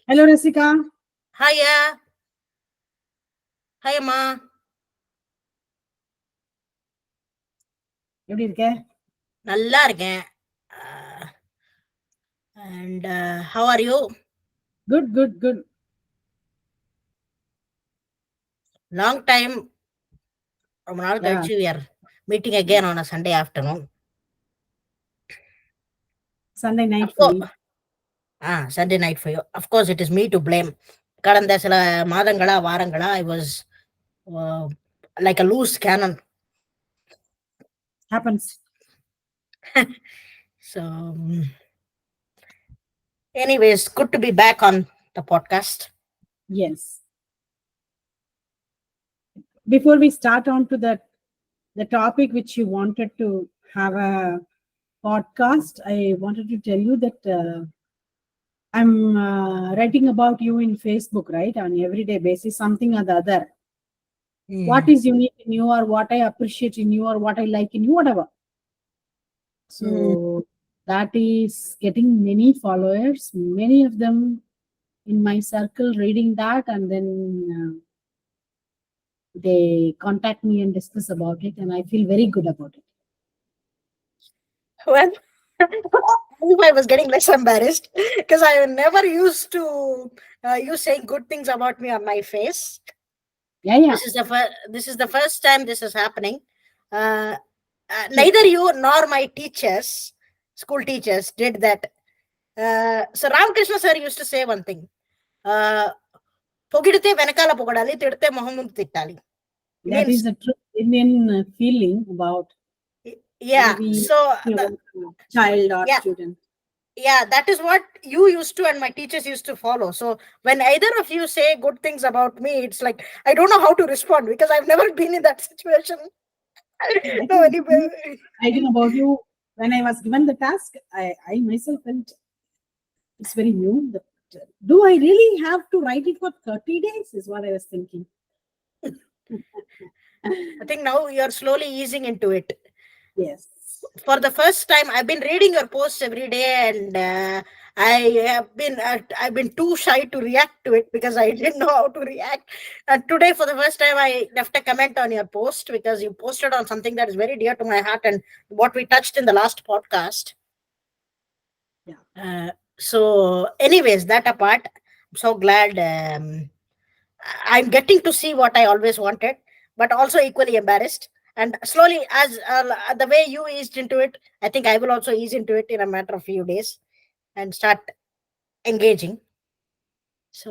Hello, Rasika. ஹாயா ஹாயம்மா. எப்படி இருக்க? நல்லா இருக்கேன். And how are you? Good, good, good. Long time, ரொம்ப நாள் Yeah. கழிச்சு we are meeting again on a Sunday afternoon. Sunday night Of for course, me. Sunday night for you. Of course, it is me to blame. கடந்த சில மாதங்களா வாரங்களா I was uh, like a loose cannon. Happens. So, anyways, good to be back on the podcast. Yes. Before we start on to the topic which you wanted to have a podcast, I wanted to tell you that I'm writing about you in Facebook, right? On everyday basis, something or the other. What is unique in you, or what I appreciate in you, or what I like in you, whatever. So that is getting many followers, many of them in my circle reading that, and then they contact me and discuss about it, and I feel very good about it. Well, I was getting less embarrassed because I never used to you saying good things about me on my face. Yeah. This is the first time this is happening. Uh, True. Neither you nor my teachers, school teachers, did that. So Ramakrishna sir used to say one thing. పొగిడితే వెనకాల పొగడాలి, తిడితే మొహం ముందు తిట్టాలి. That Means, is a true Indian feeling about yeah. maybe So child or yeah, student. yeah, that is what you used to and my teachers used to follow. So when either of you say good things about me, it's like I don't know how to respond because I've never been in that situation. I I don't know think anybody. writing about you, when I was given the task, I myself felt it's very new. Do I really have to write it for 30 days? Is what I was thinking. I think now you're slowly easing into it. Yes. For the first time, I've been reading your posts every day, and I've been too shy to react to it because I didn't know how to react. And today, for the first time, I left a comment on your post because you posted on something that is very dear to my heart and what we touched in the last podcast. Yeah. So, anyways, that apart, I'm so glad I'm getting to see what I always wanted, but also equally embarrassed. And slowly, as the way you eased into it, I think I will also ease into it in a matter of few days and start engaging. So,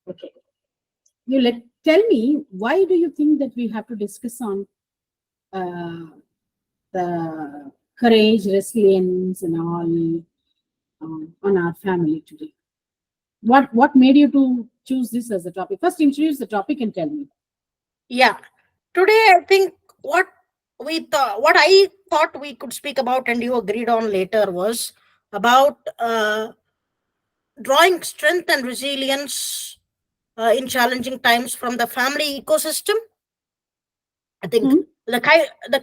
Okay. Tell me, why do you think that we have to discuss on uh, the courage, resilience, and all on our family today? What made you to choose this as a topic? First, introduce the topic and tell me. yeah, today I think what I thought we could speak about and you agreed on later was about drawing strength and resilience in challenging times from the family ecosystem. I think Hmm? the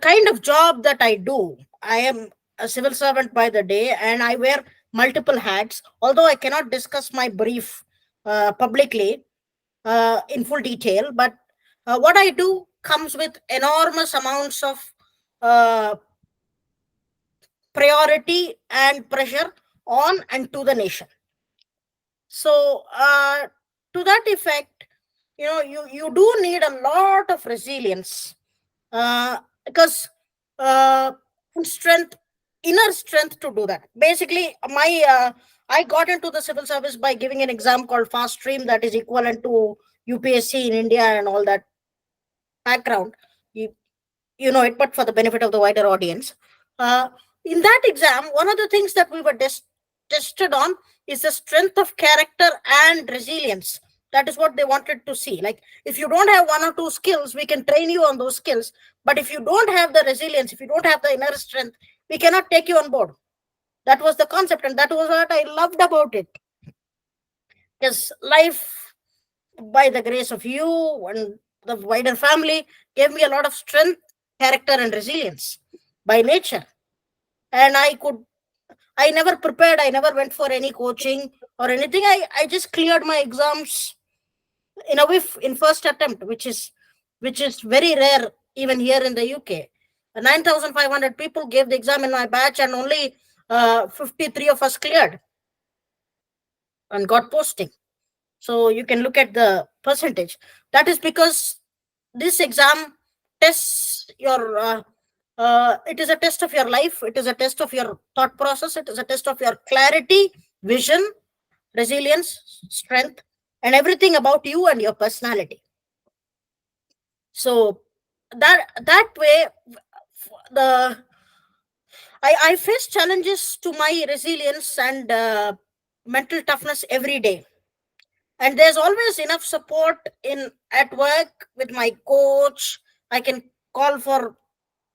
kind of job that I do, I am a civil servant by the day, and I wear multiple hats. Although I cannot discuss my brief publicly in full detail, but what I do comes with enormous amounts of uh, priority and pressure on and to the nation. So, to that effect, you do need a lot of resilience because strength, inner strength to do that. Basically, I got into the civil service by giving an exam called Fast Stream that is equivalent to UPSC in India and all that background. You know it, but for the benefit of the wider audience, uh, in that exam, one of the things that we were tested on is the strength of character and resilience. That is what they wanted to see. Like, if you don't have one or two skills, we can train you on those skills. But if you don't have the resilience, if you don't have the inner strength, we cannot take you on board. That was the concept, and that was what I loved about it. Because life, by the grace of you and the wider family, gave me a lot of strength, character, and resilience by nature. And I could I never prepared, I never went for any coaching or anything. I just cleared my exams in a whiff in first attempt, which is very rare even here in the UK. 9,500 people gave the exam in my batch, and only 53 of us cleared and got posting. So you can look at the percentage. That is because this exam tests your. It is a test of your life. It is a test of your thought process. It is a test of your clarity, vision, resilience, strength, and everything about you and your personality. So that way, the I face challenges to my resilience and mental toughness every day, and there's always enough support in at work with my coach. I can call for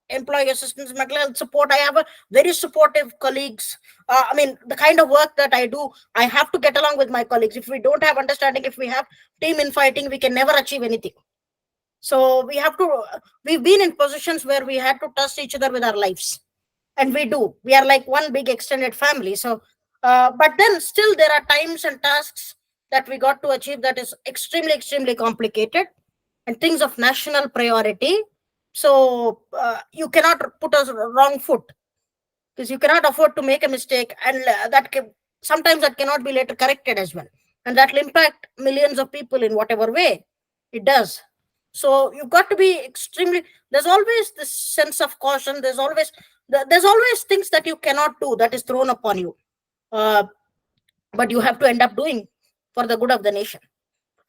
employee assistance, mental health support. I have a very supportive colleagues. I mean, the kind of work that I do, I have to get along with my colleagues. If we don't have understanding, if we have team infighting, we can never achieve anything. So we've been in positions where we had to trust each other with our lives, and we are like one big extended family. So but then still there are times and tasks that we got to achieve that is extremely complicated, and things of national priority. So you cannot put a wrong foot, because you cannot afford to make a mistake, and sometimes that cannot be later corrected as well, and that will impact millions of people in whatever way it does. So you've got to be extremely, there's always this sense of caution. There's always things that you cannot do that is thrown upon you, uh, but you have to end up doing for the good of the nation.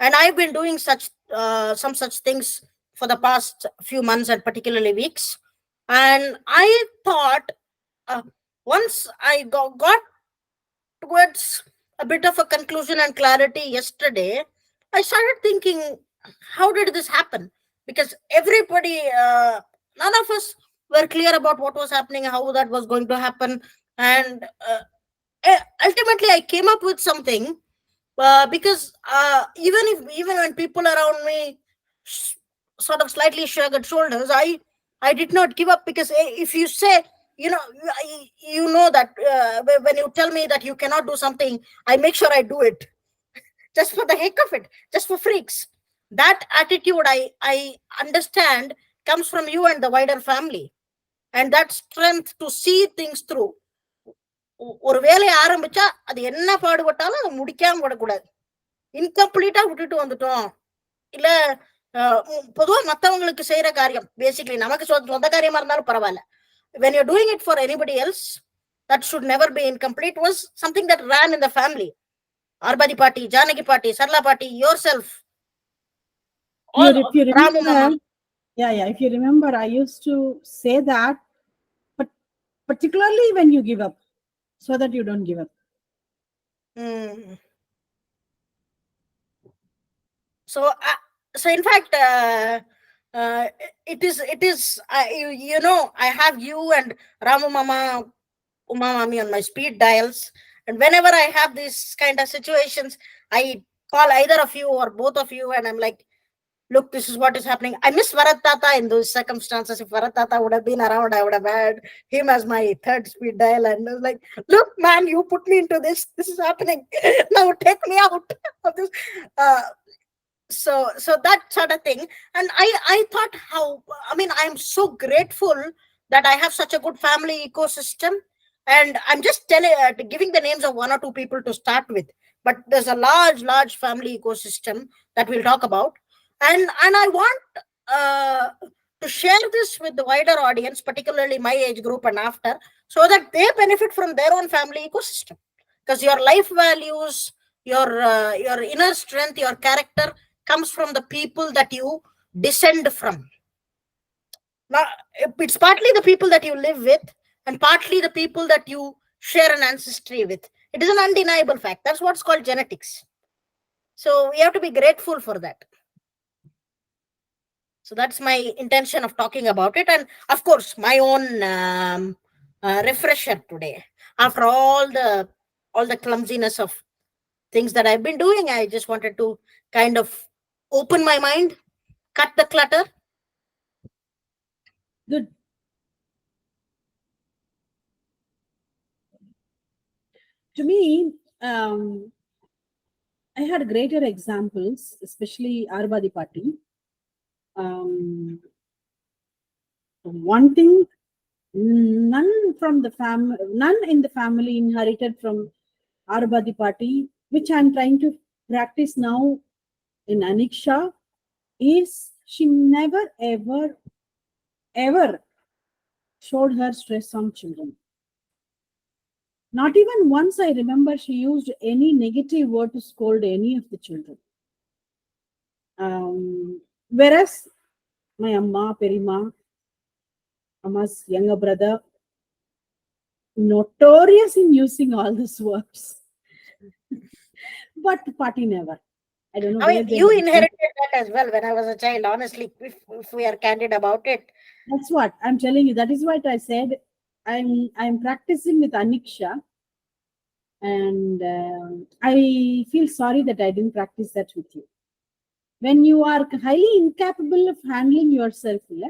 And I've been doing some such things for the past few months and particularly weeks. And I thought, uh, once I got towards a bit of a conclusion and clarity yesterday, I started thinking, how did this happen? Because everybody, none of us were clear about what was happening, how that was going to happen. And ultimately, I came up with something, because even when people around me s- sort of slightly shrugged shoulders, I did not give up, because if you say, you know that when you tell me that you cannot do something, I make sure I do it, just for the heck of it, just for freaks. That attitude, I understand, comes from you and the wider family, and that strength to see things through. ஒரு வேலையை ஆரம்பிச்சா அது என்ன பாடுபட்டாலும் அதை முடிக்காம விடக்கூடாது. இன்கம்ப்ளீட்டா விட்டுட்டு வந்துட்டோம், இல்ல பொதுவா மத்தவங்களுக்கு செய்யற காரியம், பேசிக்கலி நமக்கு சொந்த காரியமா இருந்தாலும் பரவாயில்ல, when you're doing it for anybody else, that should never be incomplete, was something that ran in the family. Arbadi Pati, Janaki Pati, Sarla Pati, yourself, all If you Ramu Mama. remember, yeah, if you remember, I used to say that, but particularly when you give up, so that you don't give up. Mm. So in fact, uh, it is I have you and Ramu Mama, Uma Mami on my speed dials, and whenever I have these kind of situations, I call either of you or both of you, and I'm like, look, this is what is happening. I miss Varat Tata in those circumstances. If Varat Tata would have been around, I would have had him as my third speed dial. And I was like, look, man, you put me into this. This is happening. Now take me out of this. Uh, so that sort of thing. And I thought, how, I mean, I'm so grateful that I have such a good family ecosystem. And I'm just giving the names of one or two people to start with, but there's a large family ecosystem that we'll talk about. And I want to share this with the wider audience, particularly my age group and after, so that they benefit from their own family ecosystem. Because your life values, your inner strength, your character comes from the people that you descend from. Now, it's partly the people that you live with, and partly the people that you share an ancestry with. It is an undeniable fact. That's what's called genetics. So we have to be grateful for that. So that's my intention of talking about it. And of course, my own refresher today. After all the clumsiness of things that I've been doing, I just wanted to kind of open my mind, cut the clutter. Good. To me, I had greater examples, especially Arbadi Party. Um, One thing, none in the family inherited from Arbadi Party, which I'm trying to practice now in Aniksha, is she never ever showed her stress on children. Not even once I remember she used any negative word to scold any of the children. Whereas my Amma, Perima, Amma's younger brother, notorious in using all these words, but party never. I don't know I where mean, they you have learned. inherited that as well when I was a child. Honestly, if we are candid about it, That's what I'm telling you. That is what I said. I'm practicing with Aniksha, and I feel sorry that I didn't practice that with you. When you are highly incapable of handling yourself, yeah,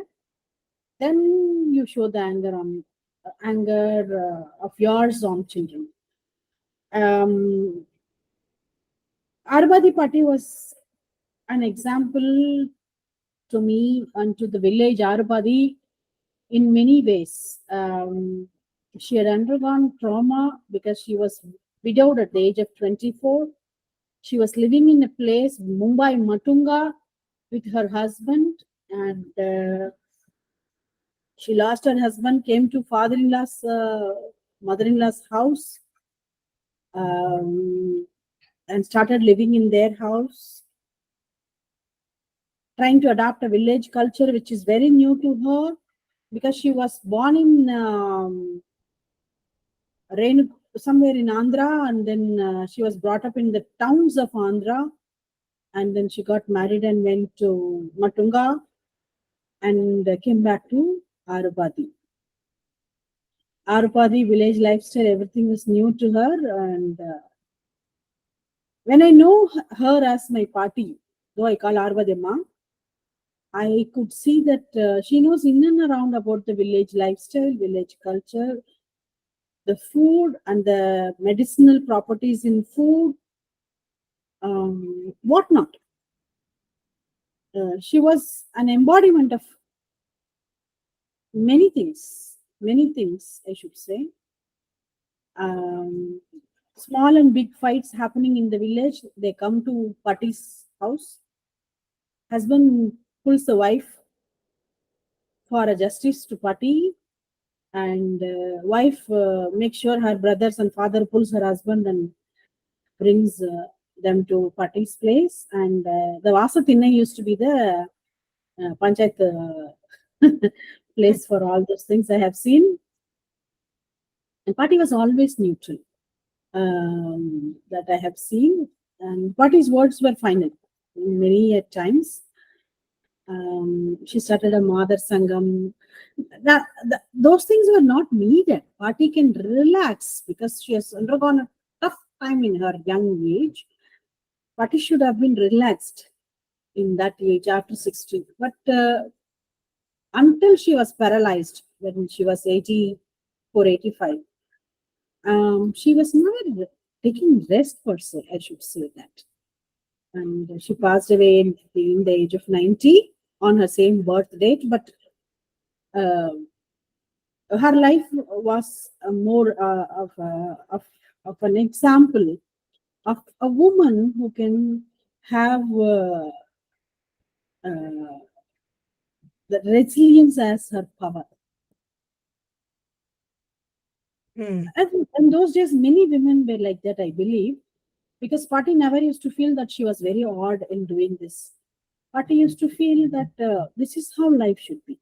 then you show the anger of yours on children. Arbadi Patti was an example to me and to the village Arbadi in many ways. She had undergone trauma because she was widowed at the age of 24. She was living in a place, Mumbai Matunga, with her husband, and she lost her husband, came to mother-in-law's house, um, and started living in their house, trying to adopt a village culture which is very new to her because she was born in somewhere in Andhra, and then she was brought up in the towns of Andhra, and then she got married and went to Matunga and came back to Arupati. Arupati village lifestyle, everything was new to her, and when I know her as my party, though I call Arvadema, I could see that she knows in and around about the village lifestyle, village culture, the food, and the medicinal properties in food, whatnot. She was an embodiment of many things, I should say. Um, Small and big fights happening in the village, they come to Pati's house. Husband pulls the wife for a justice to Pati, and wife makes sure her brothers and father pulls her husband and brings them to Pati's place. And the Vasa Tinna used to be the panchayat place for all those things I have seen. And Pati was always neutral, that I have seen. And Pati's words were final many at times. She started a mother sangam. Those things were not needed. Party can relax because she has undergone a tough time in her young age. Party should have been relaxed in that age after 60. But until she was paralyzed when she was 84, 85, she was never taking rest per se, I should say that. And she passed away in the age of 90 on her same birth date. But uh, her life was more of an example of a woman who can have uh, the resilience as her power. hmm. And in those days, many women were like that, I believe, because Patti never used to feel that she was very odd in doing this. Patti used to feel that this is how life should be.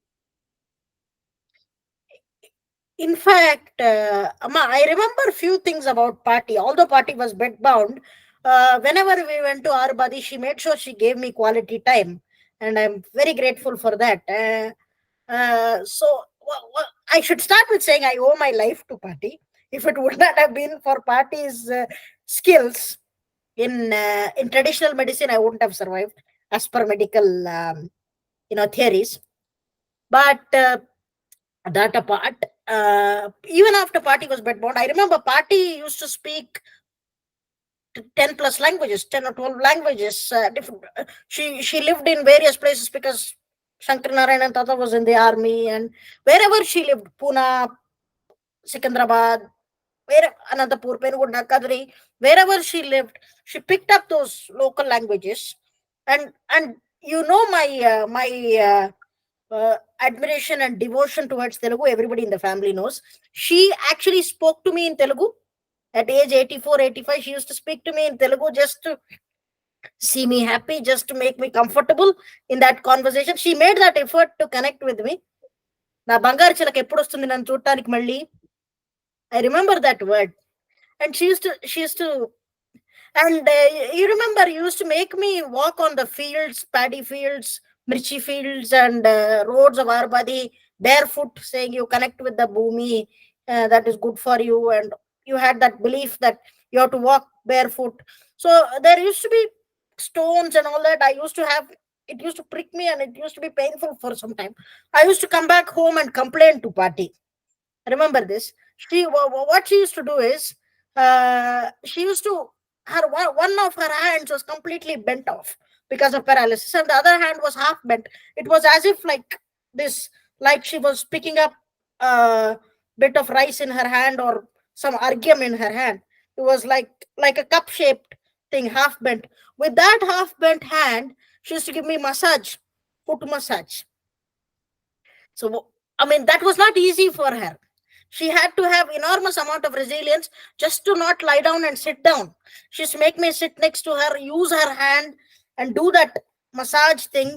In fact, Amma, I remember few things about Party. Although Party was bedbound, whenever we went to Arbadi, she made sure she gave me quality time, and I'm very grateful for that. I should start with saying I owe my life to Party. If it would not have been for Party's skills in traditional medicine, I wouldn't have survived as per medical theories. But That apart, even after party was bedbound, I remember party used to speak 10 plus languages, 10 or 12 languages. Different. She lived in various places because Shankar Narayan and Tata was in the army, and wherever she lived, Pune, Sikandrabad, where Anantapur, Penugunda, Kadri, wherever she lived, she picked up those local languages, and admiration and devotion towards Telugu. Everybody in the family knows. She actually spoke to me in Telugu at age 84, 85. She used to speak to me in Telugu just to see me happy, just to make me comfortable in that conversation. She made that effort to connect with me. నా బంగారు చిలక ఎప్పుడు వస్తుంది నన్ను చూడటానికి మళ్ళీ, I remember that word. And she used to and you remember, you used to make me walk on the fields, paddy fields, mirchi fields, and roads of our body barefoot, saying you connect with the bhumi, that is good for you, and you had that belief that you have to walk barefoot. So there used to be stones and all that. I used to have, it used to prick me, and it used to be painful for some time. I used to come back home and complain to party. Remember this. What she used to do is, she used to, her one of her hands was completely bent off because of paralysis, and the other hand was half bent. It was as if like this, like she was picking up a bit of rice in her hand or some argyam in her hand. It was like a cup shaped thing, half bent. With that half bent hand, she used to give me massage, foot massage. So I mean, that was not easy for her. She had to have enormous amount of resilience just to not lie down and sit down. She used to make me sit next to her, use her hand, and do that massage thing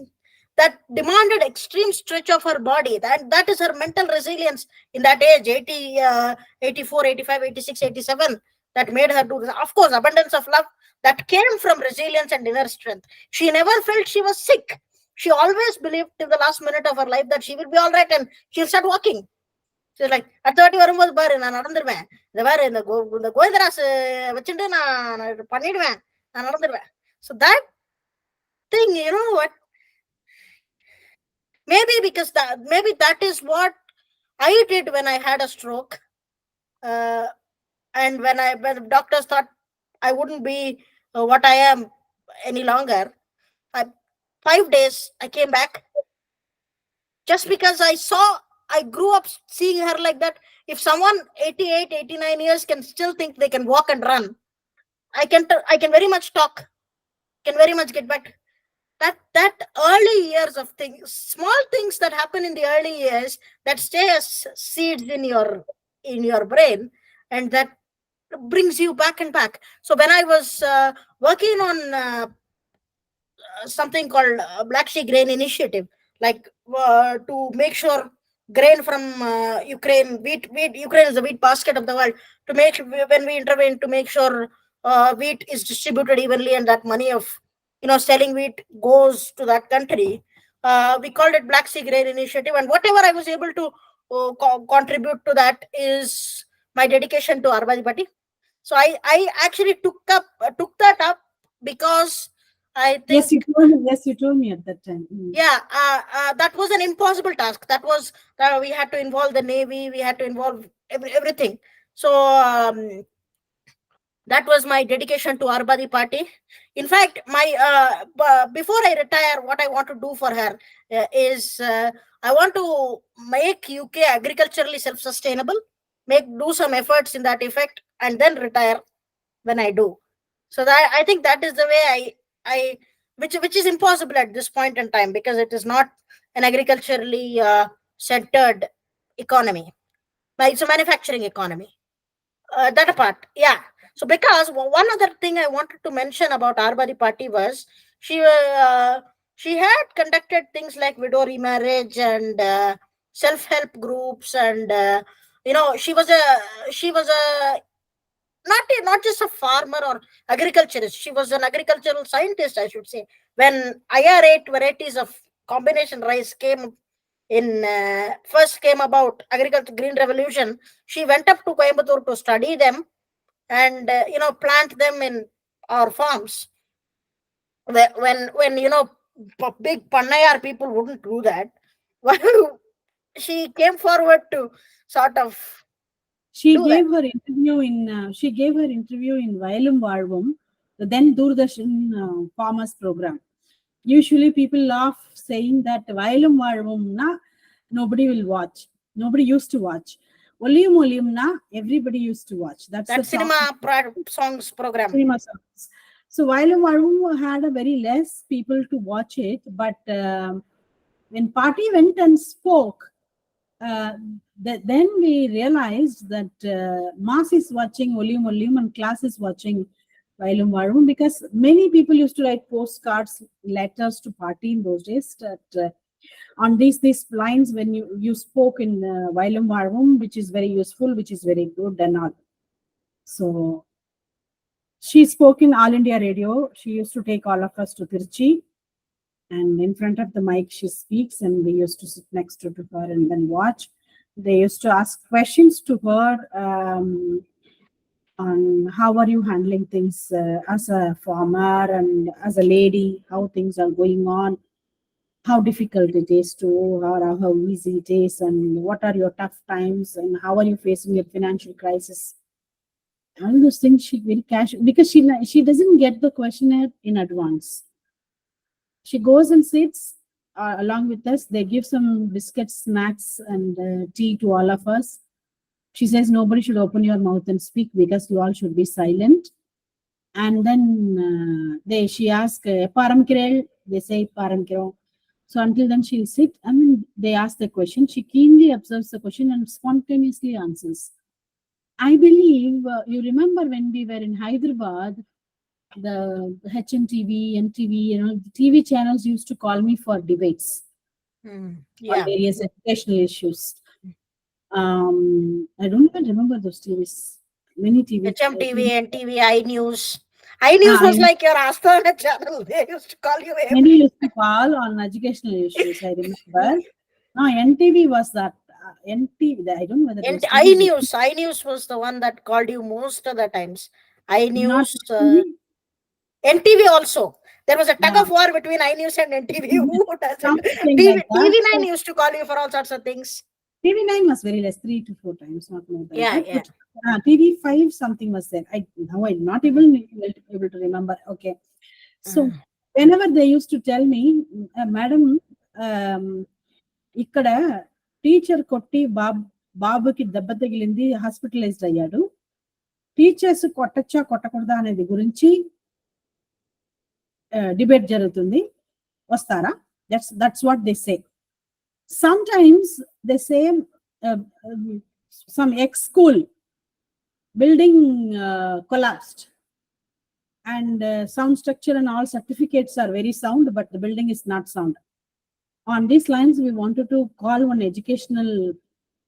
that demanded extreme stretch of her body. That is her mental resilience in that age, 80, 84, 85, 86, 87, that made her do this. Of course, abundance of love that came from resilience and inner strength. She never felt she was sick. She always believed till the last minute of her life that she will be all right and she'll start walking. She's like, அடுத்த வாட்டி வரும்போது பாரு நான் நடந்துருவேன், இந்த பாரு இந்த கோவிந்தராசு வச்சுட்டு நான் பண்ணிடுவேன், நான் நடந்துருவேன். So that thing, you know what, maybe that is what I did when I had a stroke, uh, and when doctors thought I wouldn't be what I am any longer. 5 days I came back, just because I grew up seeing her like that. If someone 88, 89 years can still think they can walk and run, I can very much talk, can very much get back. That early years of things, small things that happen in the early years, that stay as seeds in your brain, and that brings you back and back. So when I was working on something called Black Sea Grain Initiative, like to make sure grain from Ukraine, wheat. Ukraine is the wheat basket of the world. To make, when we intervene to make sure wheat is distributed evenly, and that money of selling wheat goes to that country. We called it Black Sea Grain Initiative, and whatever I was able to contribute to that is my dedication to Arbadi. So I actually took that up because I think, Yes, you told me at that time. yeah, that was an impossible task. That was, we had to involve the navy, we had to involve everything. So that was my dedication to Arbadi party. In fact, my before I retire, what I want to do for her is, I want to make UK agriculturally self-sustainable, do some efforts in that effect, and then retire when I do. So that, I think that is the way I which is impossible at this point in time, because it is not an agriculturally centered economy. But it's a manufacturing economy. That apart, yeah. So because one other thing I wanted to mention about Arbadi party was, she had conducted things like widow remarriage and self-help groups, and she was a not just a farmer or agriculturist. She was an agricultural scientist, I should say. When IR8 varieties of combination rice first came about, agriculture green revolution, she went up to Coimbatore to study them, and plant them in our farms. When big Pannayar people wouldn't do that. she came forward to sort of She do that. gave her interview in Vailum Varvum, the then Doordarshan Farmers Program. Usually people laugh saying that Vailum Varvum na nobody will watch. Nobody used to watch. Oliyum Oliyum na everybody used to watch. That's the That topic. songs program. Cinema songs. So Vailum Varvum had a very less people to watch it, but when party went and spoke, uh, then we realized that mass is watching volume volume and class is watching Vailum Varum, because many people used to write postcards, letters to party in those days that, on these lines when you spoke in Vailum Varum, which is very useful, which is very good and all. So she spoke in All India Radio. She used to take all of us to Tirchi, and in front of the mic she speaks, and we used to sit next to her and then watch. They used to ask questions to her on how are you handling things as a farmer and as a lady, how things are going on, how difficult it is to, or how easy it is, and what are your tough times, and how are you facing your financial crisis. All those things she very casual, because she doesn't get the questionnaire in advance. She goes and sits along with us. They give some biscuits, snacks, and tea to all of us. She says nobody should open your mouth and speak because you all should be silent. And then she asks, Param Kirel, they say Param Kiro. So until then she'll sit. I mean, they ask the question. She keenly observes the question and spontaneously answers. I believe you remember when we were in Hyderabad, the HMTV, NTV, the TV channels used to call me for debates on Yeah. various educational issues. I don't even remember those TVs. Many TV. HMTV, NTV, iNews. iNews was like your Astana channel. They used to call you Many every. used to call on educational issues. I remember. No, NTV was that. NTV. I don't know whether And those TVs. iNews was the one that called you most of the times. Not iNews, NTV. NTV also. There was a tug Yeah, of war between iNews and NTV. Who does it? something TV, like that. TV9 So used to call you for all sorts of things. TV9 was very less, 3 to 4 times, not more than Yeah, that. yeah. But TV5 something was there. I now I'm not able to remember. Okay, so Mm. whenever they used to tell me, Madam, ఇక్కడ teacher కొట్టి బాబుకి దెబ్బ తగిలింది, hospitalised అయ్యాడు, teachers కొట్టచ్చా కొట్టకూడదా అనేది గురించి debate జరుగుతుంది, వస్తారా? That's what they say. Sometimes they say some ex-school building collapsed, and sound structure and all certificates are very sound, but the building is not sound. On these lines, we wanted to call one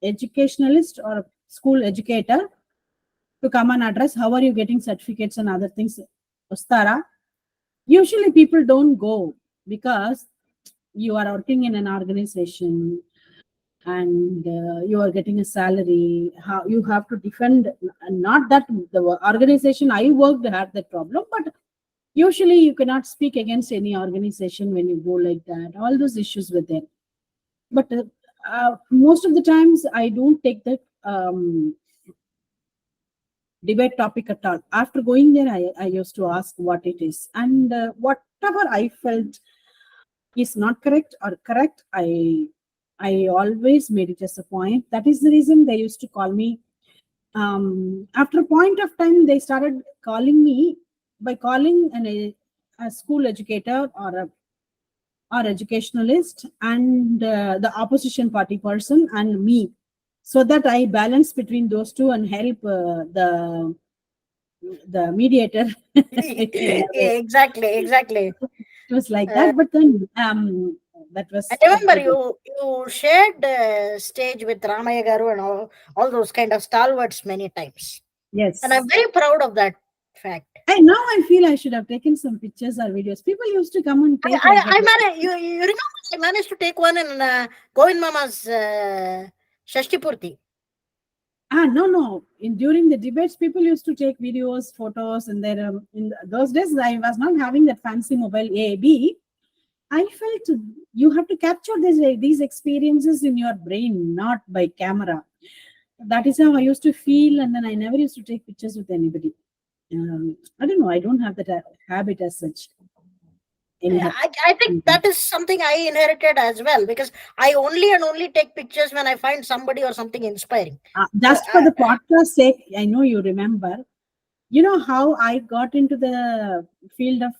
educationalist or school educator to come and address how are you getting certificates and other things. Ostara. Usually people don't go because you are working in an organization and you are getting a salary. How you have to defend, not that the organization I worked had that problem, but usually you cannot speak against any organization when you go like that. All those issues were there. But most of the times I don't take that debate topic at all. After going there, I used to ask what it is, and whatever I felt is not correct or correct, I always made it as a point. That is the reason they used to call me. After a point of time, they started calling me by calling a school educator or educationalist and the opposition party person and me, so that I balance between those two and help the mediator in a way. Exactly. It was like Uh, that, but then that I was remember good. you shared stage with Ramaya Garu and all those kind of stalwarts many times. And I'm Yes. very proud of that fact. And now I feel I should have taken some pictures or videos. People used to come and take like that. I managed, you remember I managed to take one in Govind Mama's Shashtipurti. No, no. During the debates, people used to take videos, photos, and then those days I was not having that fancy mobile AAB. I felt you have to capture these experiences in your brain, not by camera. That is how I used to feel, and then I never used to take pictures with anybody. I don't know. I don't have that habit as such. Anyhow, I think that is something I inherited as well, because I only and only take pictures when I find somebody or something inspiring. So just for the podcast sake, I know you remember. You know how I got into the field of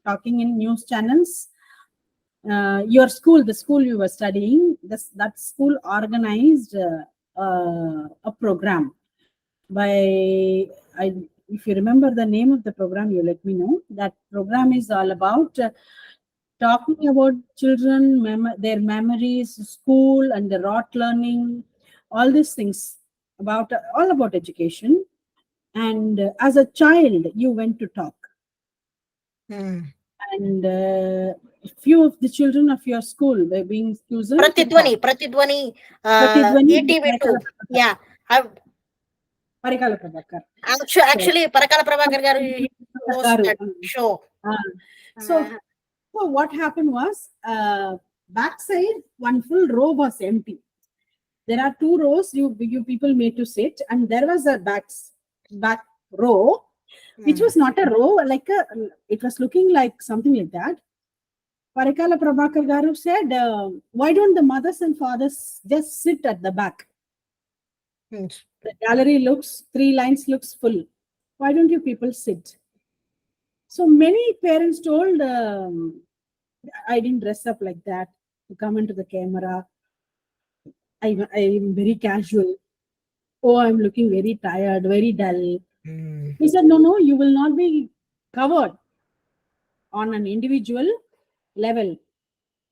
talking in news channels. Your school, the school you were studying, that school organized a program by I. If you remember the name of the program, you let me know. That program is all about talking about children, their memories, school, and the rote learning, all these things about all about education. And as a child, you went to talk, hmm. and few of the children of your school were being chosen to talk. Pratidwani, Pratidwani ETV2. Yeah, I've Parikala Prabhakar. So, actually Parakala Prabhakar garu he host Garu. that show. Uh, so, Uh, so what happened was, backside one full row was empty. There are two rows you people made to sit, and there was a back row, which was not a row, like it was looking like something like that. Parikala Prabhakar Garu said, why don't the mothers and fathers just sit at the back? hmm. The gallery looks, three lines looks full. Why don't you people sit? So many parents told, I didn't dress up like that to come into the camera. I'm very casual. Oh, I'm looking very tired, very dull. Hmm. He said, no, you will not be covered on an individual level.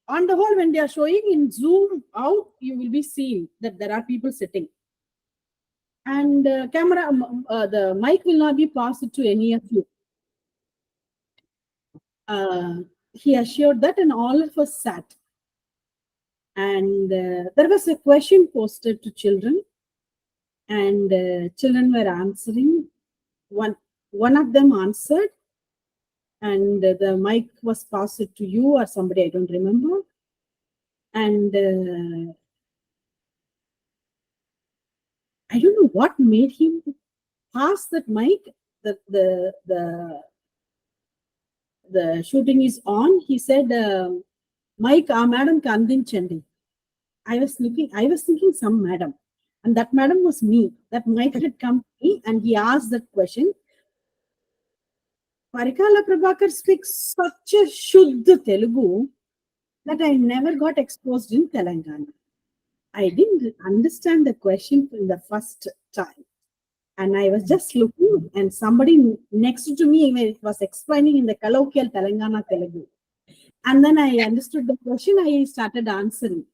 On the whole, when they are showing in zoom out, you will be seeing that there are people sitting. And the mic will not be passed to any of you. He assured that, and all of us sat. And there was a question posted to children, and children were answering. One of them answered, and the mic was passed to you or somebody, I don't remember. And I don't know what made him pass that mic. The shooting is on. He said, Mike, madam Kandinchandi. I was thinking some madam. And that madam was me. That Mike had come to me and he asked that question. Parikala Prabhakar speaks such a Shuddha Telugu that I never got exposed in Telangana. I didn't understand the question in the first time. And I was just looking, and somebody next to me was explaining in the colloquial Telangana Telugu. And then I understood the question, I started answering.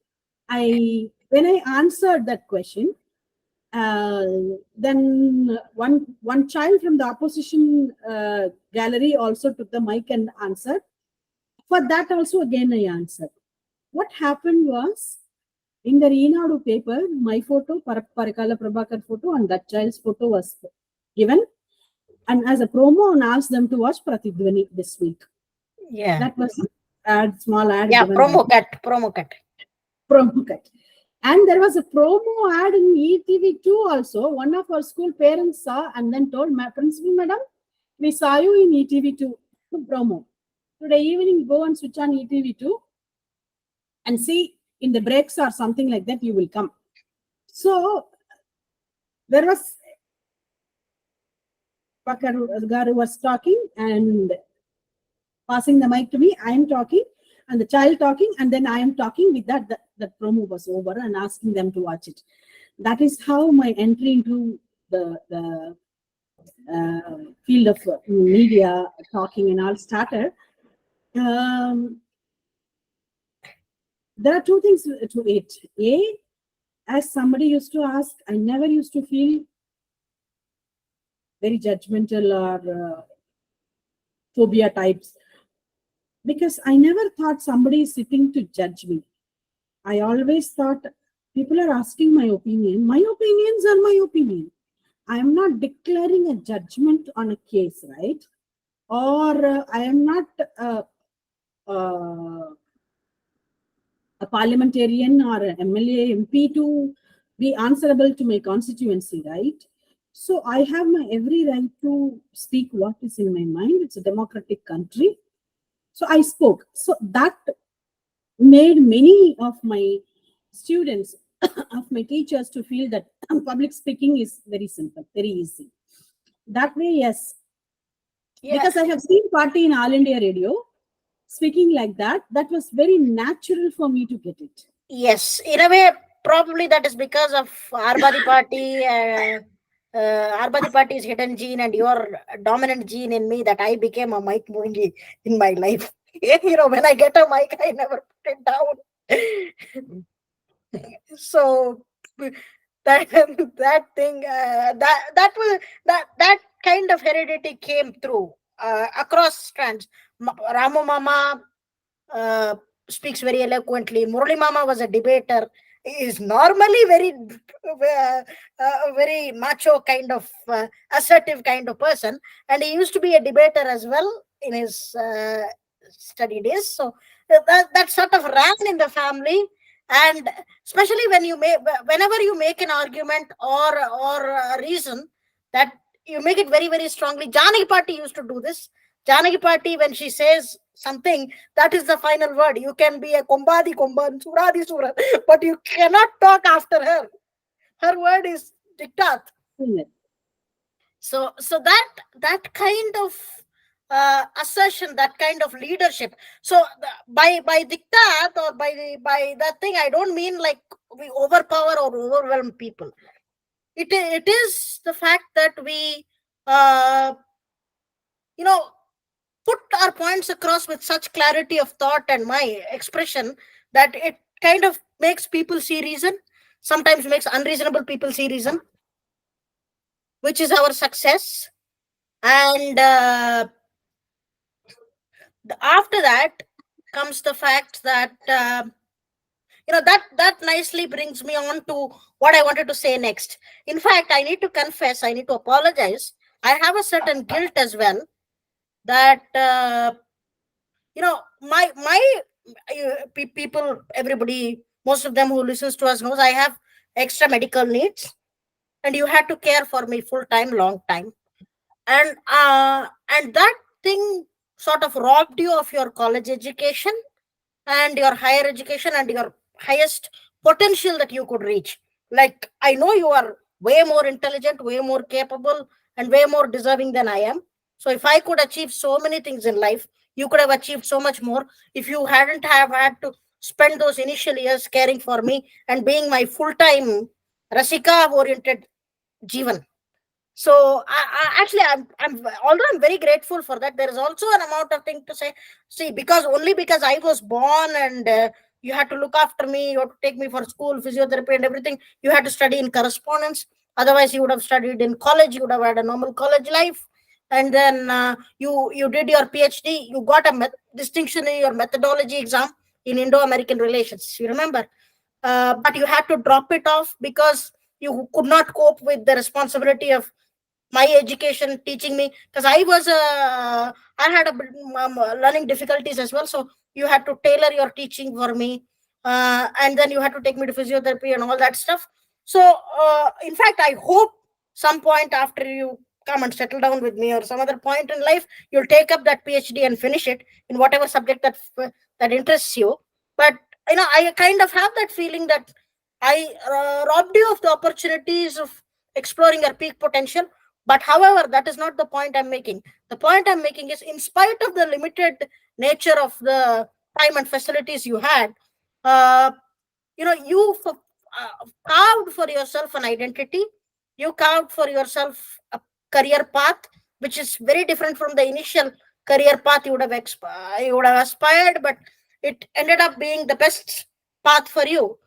When I answered that question, uh, then one child from the opposition gallery also took the mic and answered. For that also again I answered. What happened was, in the Reenadu paper, my photo, Parikala Prabhakar photo, and that child's photo was given, and as a promo, and asked them to watch Pratidwani this week. Yeah. That was small ad Yeah, given by promo cut. promo cut. And there was a promo ad in ETV2 also. One of our school parents saw and then told my principal, madam, we saw you in ETV2 promo. Today evening, go and switch on ETV2 and see in the breaks or something like that, you will come. So there was Garu was talking and passing the mic to me. I am talking and the child talking, and then I am talking. With that promo was over and asking them to watch it. That is how my entry into the field of media, talking and all started. There are two things to it. A, as somebody used to ask, I never used to feel very judgmental or phobia types, because I never thought somebody is sitting to judge me. I always thought people are asking my opinion. My opinions are my opinion. I am not declaring a judgment on a case, right? Or I am not uh, a parliamentarian or an MLA, MP to be answerable to my constituency, right? So I have my every right to speak what is in my mind. It's a democratic country. So I spoke. So that made many of my students, of my teachers, to feel that public speaking is very simple, very easy. That way, yes, because I Yes. have seen party in All India Radio speaking like that. That was very natural for me to get it. Yes, in a way, probably that is because of Arbadi party. Arbadi party's hidden gene and your dominant gene in me that I became a mic moingi in my life. When I get a mic, I never put it down. So that that thing that kind of heredity came through across strands. Ramu Mama uh, speaks very eloquently. Murali Mama was a debater. He is normally very macho kind of assertive kind of person, and he used to be a debater as well in his study days. So that sort of ran in the family, and especially whenever you make an argument or a reason that you make it very very strongly. Janaki Party used to do this. Janaki Party, when she says something, that is the final word. You can be a Kumbadi Kumban, Suradi Sura, but you cannot talk after her. Her word is diktat. So that kind of assertion, that kind of leadership. So by diktat or by that thing, I don't mean like we overpower or overwhelm people. It is the fact that we uh, you know put our points across with such clarity of thought and my expression that it kind of makes people see reason, sometimes makes unreasonable people see reason, which is our success. And after that comes the fact that that nicely brings me on to what I wanted to say next. In fact, I need to confess, I need to apologize. I have a certain guilt as well that my people, everybody, most of them who listens to us knows I have extra medical needs, and you had to care for me full time, long time, and that thing sort of robbed you of your college education and your higher education and your highest potential that you could reach. Like, I know you are way more intelligent, way more capable, and way more deserving than I am. So if I could achieve so many things in life, you could have achieved so much more if you hadn't have had to spend those initial years caring for me and being my full-time Rasika oriented Jeevan. So actually, although I'm very grateful for that, there is also an amount of thing to say. See, because I was born and you had to look after me, you had to take me for school, physiotherapy, and everything. You had to study in correspondence. Otherwise, you would have studied in college. You would have had a normal college life, and then you did your PhD. You got a distinction in your methodology exam in Indo-American relations. You remember, but you had to drop it off because you could not cope with the responsibility of my education teaching me, because I had a bit, learning difficulties as well. So you had to tailor your teaching for me, and then you had to take me to physiotherapy and all that stuff. So in fact, I hope some point after you come and settle down with me or some other point in life, you'll take up that PhD and finish it in whatever subject that interests you. But I kind of have that feeling that I robbed you of the opportunities of exploring your peak potential. But however, that is not the point I'm making. The point I'm making is, in spite of the limited nature of the time and facilities you had, uh, carved for yourself an identity. You carved for yourself a career path, which is very different from the initial career path you would have aspired, but it ended up being the best path for you.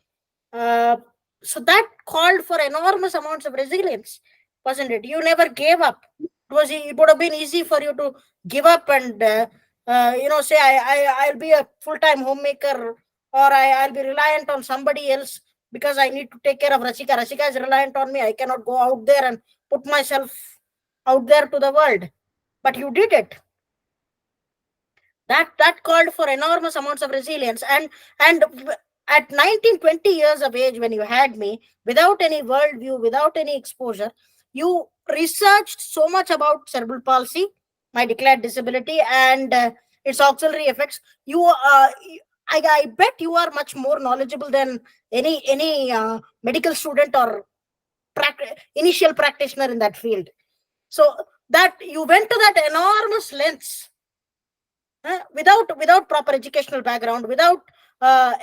uh, so that called for enormous amounts of resilience, wasn't it? You never gave up. It would have been easy for you to give up and say I'll be a full-time homemaker, or I'll be reliant on somebody else because I need to take care of Rasika. Rasika is reliant on me. I cannot go out there and put myself out there to the world. But you did it. That called for enormous amounts of resilience. And at 19, 20 years of age, when you had me, without any worldview, without any exposure, you researched so much about cerebral palsy, my declared disability, and its auxiliary effects. I bet you are much more knowledgeable than any medical student or initial practitioner in that field. So that you went to that enormous lengths, without proper educational background, without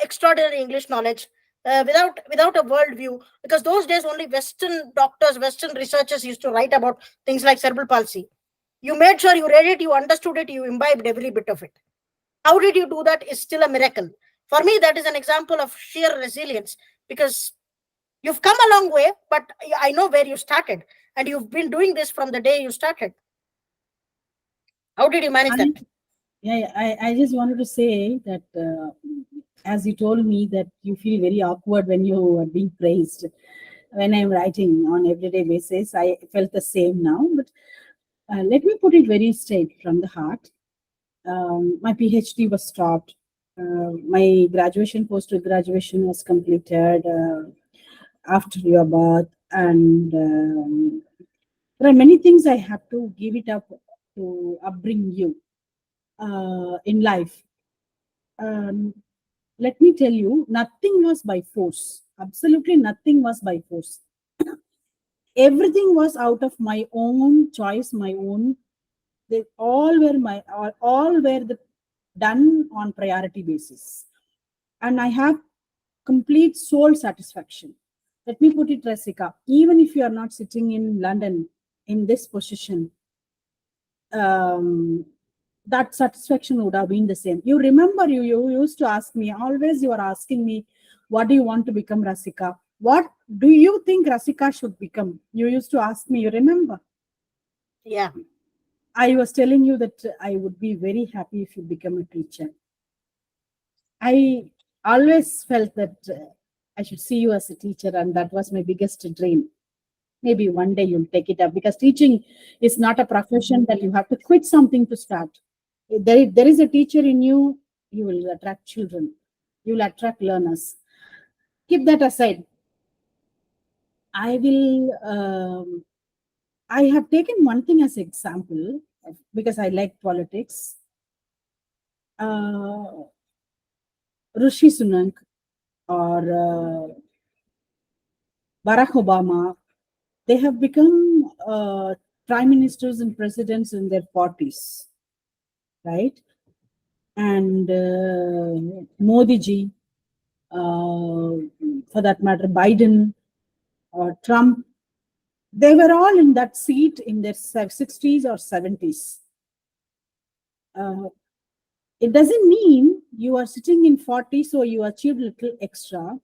extraordinary English knowledge, without a worldview, because those days only Western doctors, Western researchers used to write about things like cerebral palsy. You made sure you read it, you understood it, you imbibed every bit of it. How did you do that is still a miracle. For me, that is an example of sheer resilience, because you've come a long way, but I know where you started, and you've been doing this from the day you started. How did you manage I, that? yeah, I just wanted to say that as you told me that you feel very awkward when you are being praised. When I'm writing on everyday basis, I felt the same now. But let me put it very straight from the heart. My PhD was stopped. My graduation, post graduation was completed after your birth, and there are many things I have to give it up to upbring you in life. Um, Let me tell you, nothing was by force. Absolutely nothing was by force. Everything was out of my own choice, my own. They all were all were done on priority basis, and I have complete soul satisfaction. Let me put it, Rasika. Even if you are not sitting in London in this position, um, that satisfaction would have been the same. You remember, you used to ask me, always you are asking me, what do you want to become, Rasika? What do you think Rasika should become? You used to ask me, you remember? Yeah. I was telling you that I would be very happy if you become a teacher. I always felt that I should see you as a teacher, and that was my biggest dream. Maybe one day you'll take it up, because teaching is not a profession that you have to quit something to start. There is a teacher in you, you will attract children, you will attract learners. Keep that aside. I will. I have taken one thing as example because I like politics. Uh, Rishi Sunak or Barack Obama, they have become prime ministers and presidents in their 40s, right? And Modi ji, for that matter, Biden or Trump, they were all in that seat in their 60s or 70s. Uh, it doesn't mean you are sitting in 40, so you achieved little extra,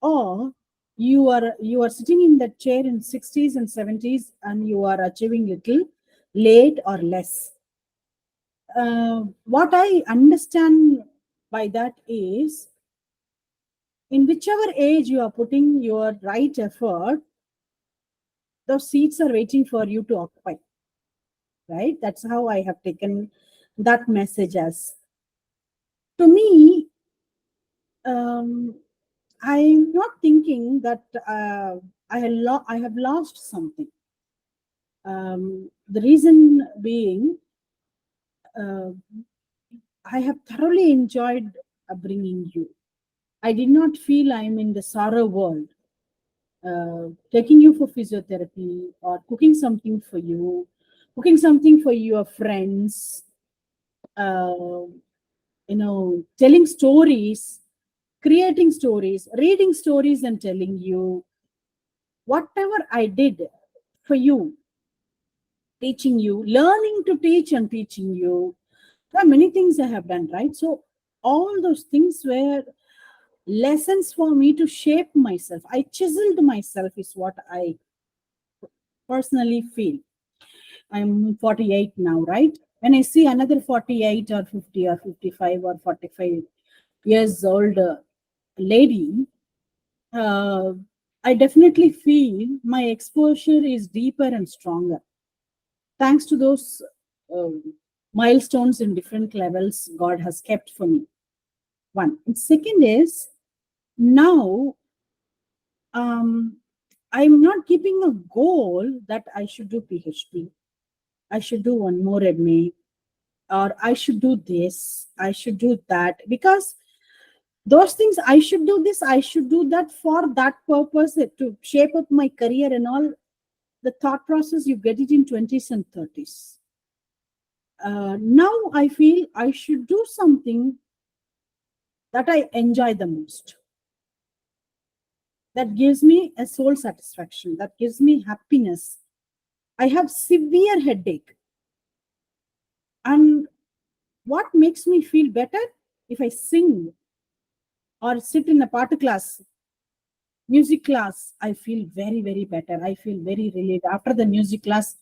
or you are sitting in that chair in 60s and 70s and you are achieving little late or less. What I understand by that is, in whichever age you are putting your right effort, those seats are waiting for you to occupy, right? That's how I have taken that message as. To me, um, I'm not thinking that I have lost something. The reason being, uh, I have thoroughly enjoyed bringing you. I did not feel I'm in the sorrow world. Taking you for physiotherapy or cooking something for your friends, uh, telling stories, creating stories, reading stories, and telling you whatever I did for you, teaching you, learning to teach and teaching you. There are many things I have done, right? So, all those things were lessons for me to shape myself. I chiseled myself, is what I personally feel. I'm 48 now, right? When I see another 48 or 50 or 55 or 45 years old lady, uh, I definitely feel my exposure is deeper and stronger. Thanks to those. milestones in different levels God has kept for me. One. And second is, now I'm not keeping a goal that I should do PhD, I should do one more MA, or I should do this, I should do that, because those things, I should do this, I should do that for that purpose, to shape up my career and all. The thought process, you get it in 20s and 30s. Now I feel I should do something that I enjoy the most, that gives me a soul satisfaction, that gives me happiness. I have severe headache, and what makes me feel better? If I sing or sit in a part class, music class, I feel very, very better. I feel very relieved. After the music class,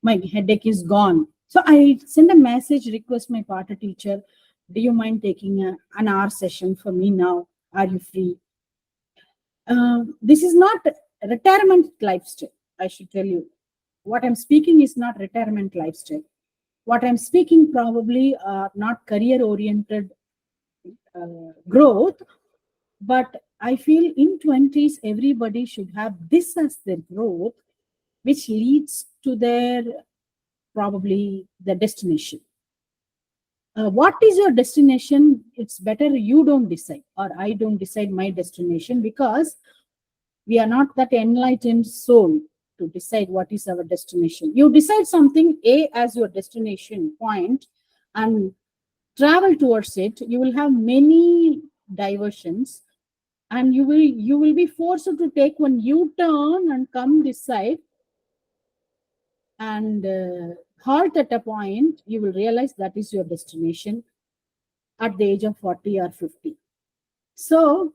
my headache is gone. So I send a message, request my part teacher, do you mind taking an hour session for me now? Are you free? This is not retirement lifestyle, I should tell you. What I'm speaking is not retirement lifestyle. What I'm speaking probably not career oriented growth, but I feel in 20s, everybody should have this as their growth, which leads to their probably the destination. What is your destination? It's better you don't decide, or I don't decide my destination, because we are not that enlightened soul to decide what is our destination. You decide something A as your destination point and travel towards it. You will have many diversions, and you will be forced to take one U-turn and come this side, and halt at a point. You will realize that is your destination at the age of 40 or 50. So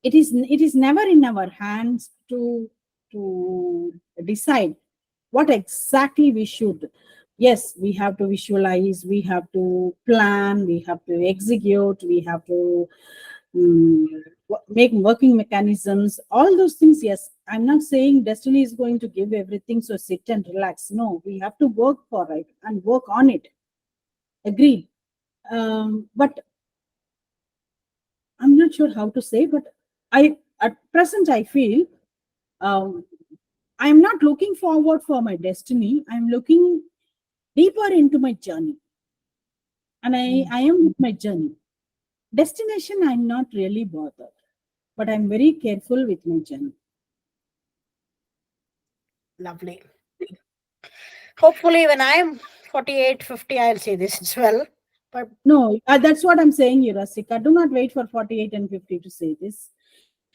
it is never in our hands to decide what exactly we should. Yes, we have to visualize, we have to plan, we have to execute, we have to make working mechanisms, all those things. Yes, I'm not saying destiny is going to give everything, so sit and relax. No, we have to work for it and work on it. Agreed. But I'm not sure how to say, but at present I feel um, I'm not looking forward for my destiny. I'm looking deeper into my journey, and I am with my journey. Destination, I'm not really bothered, but I'm very careful with my journey. Lovely. Hopefully, when I'm 48, 50, I'll say this as well. But No, that's what I'm saying, Yurasika. Do not wait for 48 and 50 to say this,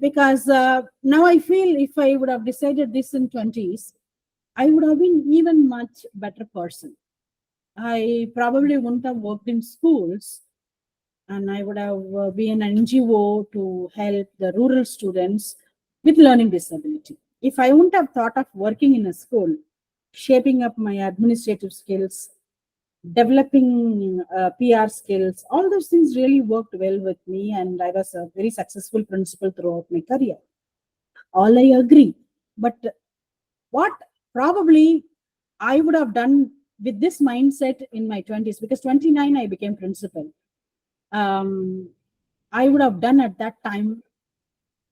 because now I feel if I would have decided this in 20s, I would have been even much better person. I probably wouldn't have worked in schools, and I would have been an NGO to help the rural students with learning disability. If I wouldn't have thought of working in a school, shaping up my administrative skills, developing PR skills, all those things really worked well with me, and I was a very successful principal throughout my career. All I agree. But what probably I would have done with this mindset in my 20s, because 29 I became principal. I would have done at that time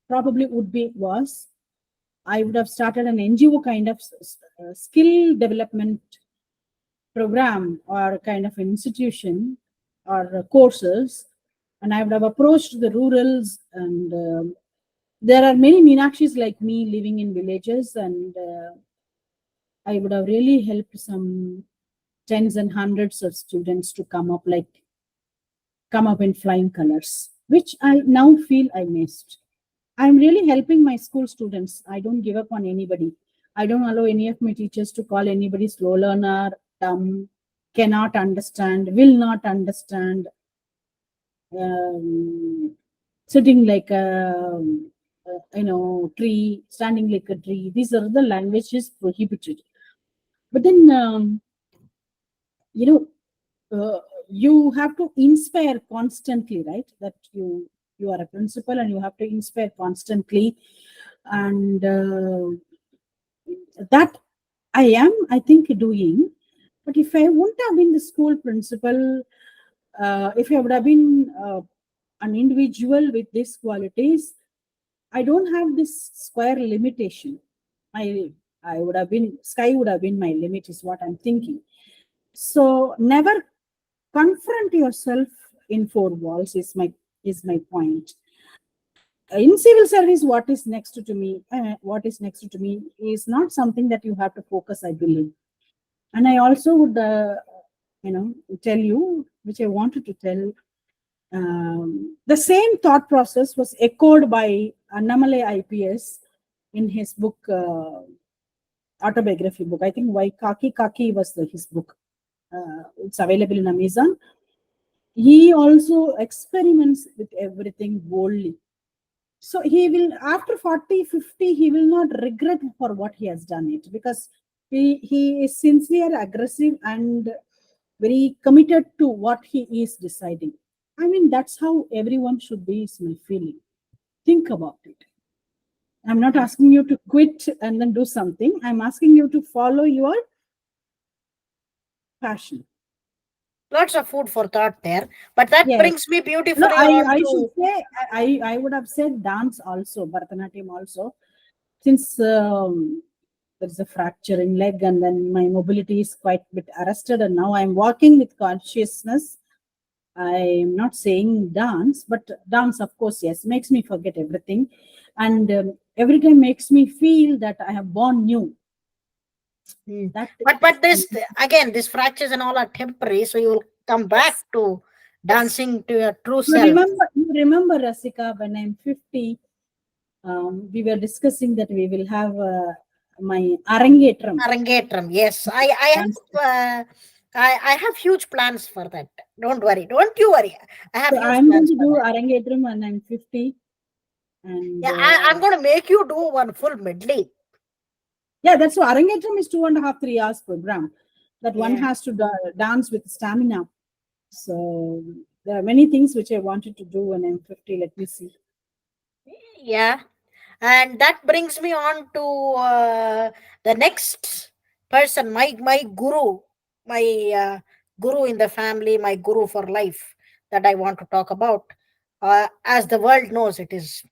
probably would be was I would have started an NGO kind of skill development program, or kind of an institution, or courses, and I would have approached the rurals. And there are many Meenakshis like me living in villages, and I would have really helped some tens and hundreds of students to come up in flying colors, which I now feel I missed. I'm really helping my school students. I don't give up on anybody. I don't allow any of my teachers to call anybody slow learner, dumb, cannot understand, will not understand, um, sitting like a tree, standing like a tree. These are the languages prohibited. But then, you know, you have to inspire constantly, right? That you are a principal and you have to inspire constantly, and that I think doing. But if I wouldn't have been the school principal, if I would have been an individual with these qualities, I don't have this square limitation. I I would have been sky would have been my limit is what I'm thinking. So never confront yourself in four walls is my point. In civil service, what is next to me is not something that you have to focus, I believe. And I also would, you know, tell you, which I wanted to tell, the same thought process was echoed by Annamale IPS in his book, autobiography book. I think Why Kaki Kaki was his book. It's available in Amazon. He also experiments with everything boldly. So he will, after 40, 50, he will not regret for what he has done it, because he is sincere, aggressive, and very committed to what he is deciding. I mean, that's how everyone should be, is my feeling. Think about it. I'm not asking you to quit and then do something. I'm asking you to follow your passion. Lots of food for thought there. But that Yes. brings me No, beautifully on I should to say, I would have said dance also, Bharatanatyam also, since there's a fracture in leg and then my mobility is quite a bit arrested, and now I'm walking with consciousness. I'm not saying dance, but dance, of course, yes, makes me forget everything, and every time makes me feel that I have born new. That but this again, these fractures and all are temporary, so you will come back yes, to yes. dancing to your true You self. remember, Rasika, when I'm 50, we were discussing that we will have my Arangetram. Arangetram, yes. Dance. I have huge plans for that. Don't worry. Don't you worry. I have So huge I'm going plans to for do that. Arangetram when I'm 50. And Yeah, I'm going to make you do one full medley. yeah, that's what Arangetram is 2.5, 3 hours program that one Yeah. has to dance with stamina. So there are many things which I wanted to do when I'm 50. Let me see. Yeah. And that brings me on to the next person, my guru, my guru in the family, my guru for life, that I want to talk about. As the world knows, it is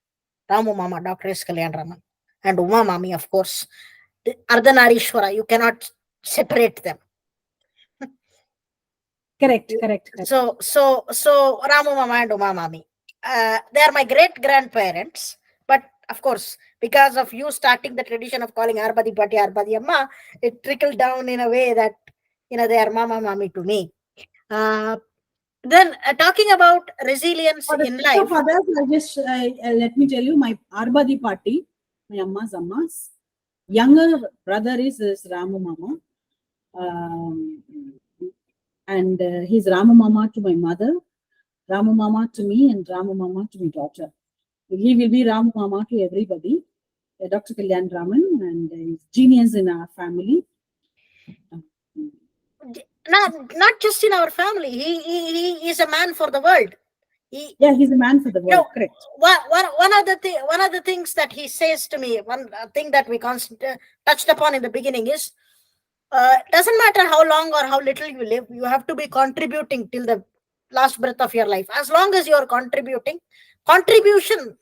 Ramu Mama, Dr. S. Kalyan Raman, and Uma Mami, of course. The Ardhanarishwara, you cannot separate them. Correct, correct, correct. So Ramu Mama and Uma Mami, they are my great grandparents. But of course, because of you starting the tradition of calling Arbadi Pati Arbadi Amma, it trickled down in a way that they are Mama Mami to me. Uh, then talking about resilience For the in sake of life. others, I just let me tell you, my Arbadi party, my Amma's younger brother is Ramu Mama. Um, and he's Ramu Mama to my mother, Ramu Mama to me, and Ramu Mama to my daughter. He will be Ramu Mama to everybody. Dr. Kalyan Raman, and he's genius in our family. Not just in our family, he is a man for the world. He, Yeah, he's a man for the you know, world. Correct. one of the things that he says to me, one thing that we touched upon in the beginning is, doesn't matter how long or how little you live, you have to be contributing till the last breath of your life. As long as you are contributing, contribution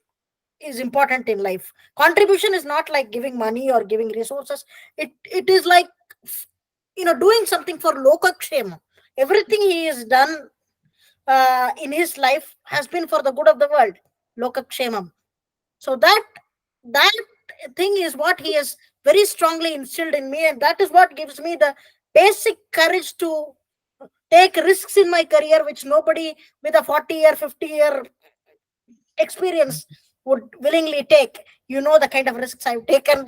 is important in life. Contribution is not like giving money or giving resources. It is like, doing something for lokakshema. Everything he has done in his life has been for the good of the world. Lokakshemam. So that thing is what he has very strongly instilled in me, and that is what gives me the basic courage to take risks in my career, which nobody with a 40-year, 50-year experience would willingly take. The kind of risks I've taken,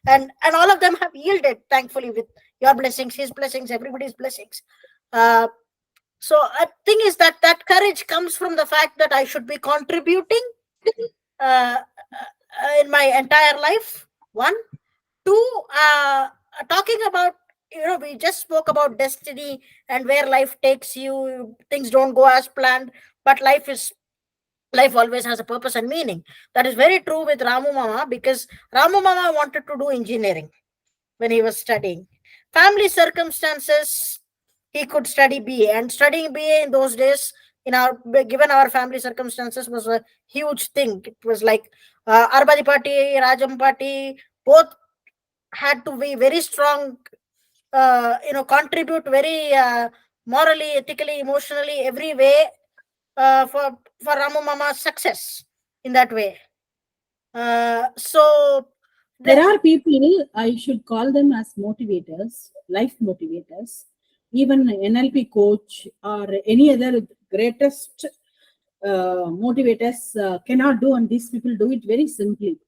and all of them have yielded, thankfully, with your blessings, his blessings, everybody's blessings. uh, so a thing is that courage comes from the fact that I should be contributing uh, in my entire life. One, two, talking about, we just spoke about destiny and where life takes you. Things don't go as planned, but life always has a purpose and meaning. That is very true with Ramu Mama, because Ramu Mama wanted to do engineering when he was studying. Family circumstances he could study BA. And studying BA in those days, in our given our family circumstances, was a huge thing. It was like Arbadi Party, Rajam Party, both had to be very strong, contribute very morally, ethically, emotionally, every way, for Ramu Mama's success in that way. So the, There are people, I should call them as motivators, life motivators, even NLP coach or any other greatest motivators cannot do, and these people do it very simply.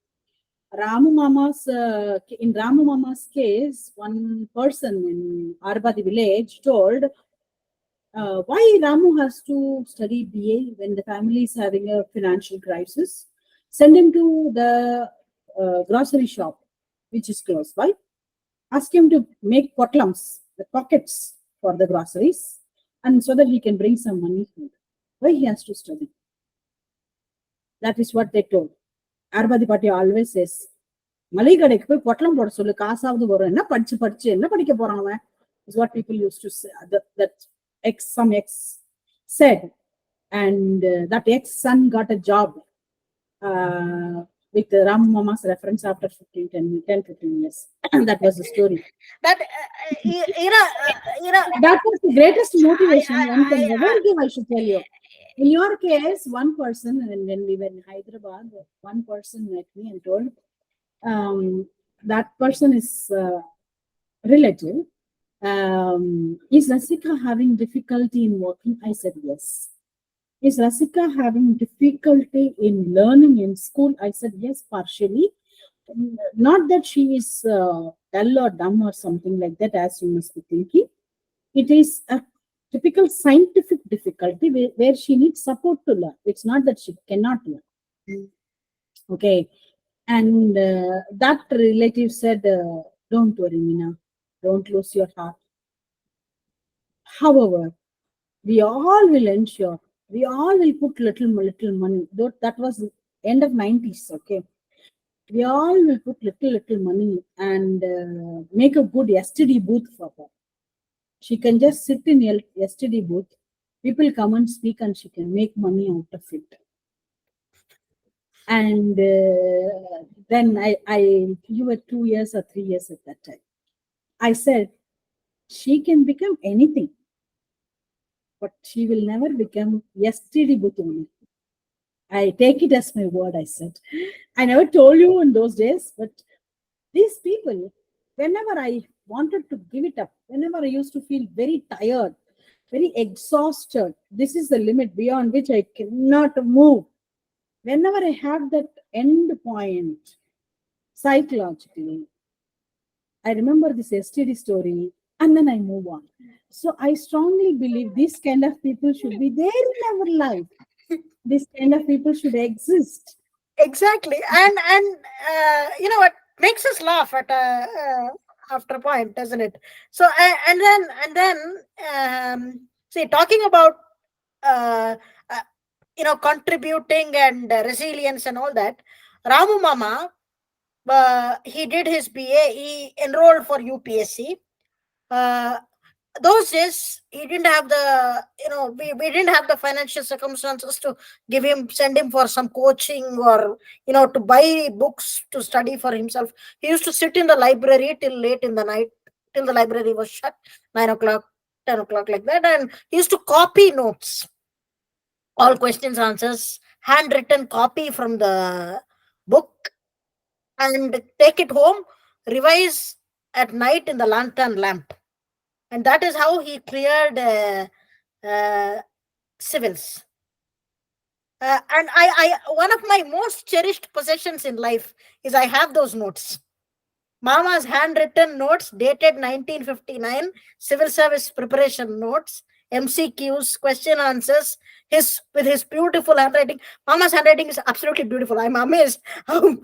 In Ramu Mama's case, one person in Arbadi village told, why Ramu has to study BA when the family is having a financial crisis? Send him to the grocery shop, which is close by. Ask him to make potlams, the pockets for the groceries, and so that he can bring some money home. Why he has to study? That is what they told. Arbadi Patti always says, மளிகை கடைக்கு போய் பொட்டலம் போட சொல்லு, காசாவது வரும். என்ன படிச்சு படிச்சு என்ன படிக்க போறான் அவன்? Is what people used to say. That some ex said, and that ex son got a job with Ram Mama's reference after 10-15 years. That was the story. that That was the greatest motivation one can ever give, I should tell you. In your case, one person, when we were in Hyderabad, one person met me and told, that person is relative. Is Rasika having difficulty in working? I said yes. Is Rasika having difficulty in learning in school? I said yes, partially. Not that she is dull or dumb or something like that, as you must be thinking. It is a typical scientific difficulty where she needs support to learn. It's not that she cannot learn. Okay. And that relative said, don't worry, Meena. Don't lose your heart. However, we all will ensure, we all will put little money. That was end of 90s, okay? We all will put little money and make a good STD booth for her. She can just sit in STD booth. People come and speak and she can make money out of it. And then you were 2 years or 3 years at that time. I said, she can become anything, but she will never become STD booth owner. I take it as my word, I said. I never told you in those days, but these people, whenever I wanted to give it up, whenever I used to feel very tired, very exhausted, this is the limit beyond which I cannot move. Whenever I have that end point, psychologically, I remember this STD story and then I move on. So I strongly believe these kind of people should be there in our life. These kind of people should exist. Exactly. And you know what makes us laugh at after a point, doesn't it? So and then see, talking about uh, uh, contributing and resilience and all that, Ramu Mama, he did his BA, he enrolled for UPSC. Those days he didn't have the, we didn't have the financial circumstances to send him for some coaching, or to buy books to study for himself. He used to sit in the library till late in the night, till the library was shut, 9 o'clock, 10 o'clock, like that, and he used to copy notes, all questions, answers, handwritten copy from the book, and take it home, revise at night in the lantern lamp. And that is how he cleared civils. And one of my most cherished possessions in life is I have those notes. Mama's handwritten notes dated 1959, civil service preparation notes, MCQs, question answers, with his beautiful handwriting. Mama's handwriting is absolutely beautiful. I'm amazed how.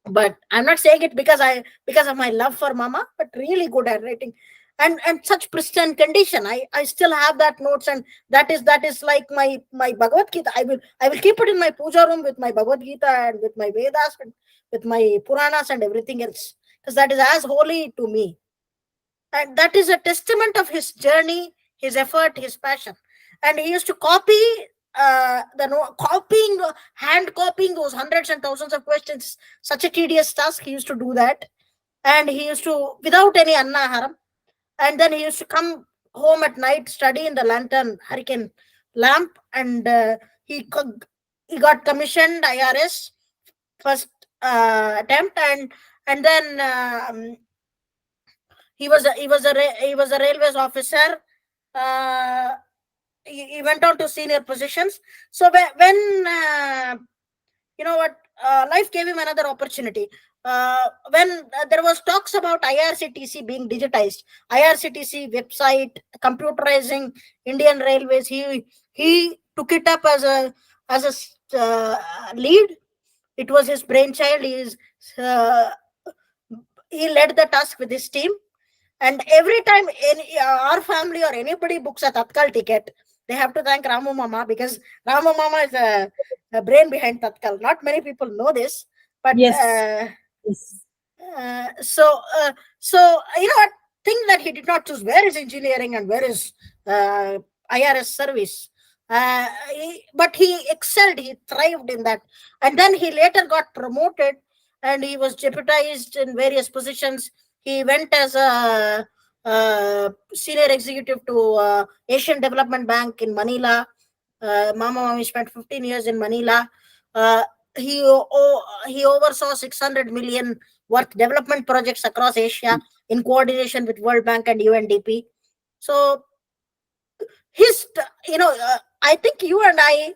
But I'm not saying it because of my love for Mama, but really good handwriting, and such pristine condition. I still have that notes, and that is like my Bhagavad Gita. I will keep it in my puja room with my Bhagavad Gita and with my Vedas and with my Puranas and everything else, because that is as holy to me, and that is a testament of his journey, his effort, his passion. And he used to copy copying, hand copying those hundreds and thousands of questions, such a tedious task. He used to do that. And he used to, without any annaharam, and then he used to come home at night, study in the lantern hurricane lamp. And he got commissioned IRS first attempt. And then he was a railways officer. uh, he went on to senior positions. So when you know what, life gave him another opportunity. When there was talks about IRCTC being digitized, IRCTC website, computerizing Indian Railways, he took it up as a lead. It was his brainchild. Uh, he led the task with his team. And every time our family or anybody books a Tatkal ticket, they have to thank Ramu Mama, because Ramu Mama is a brain behind Tatkal. Not many people know this, but Yes. Yes. so you know what? Thing that he did not choose. Where is engineering and where is IRS service? But he excelled. He thrived in that, and then he later got promoted, and he was deputized in various positions. He went as a senior executive to Asian Development Bank in Manila. Mama Mami spent 15 years in Manila. Uh, he oversaw 600 million worth development projects across Asia in coordination with World Bank and UNDP. So I think you and I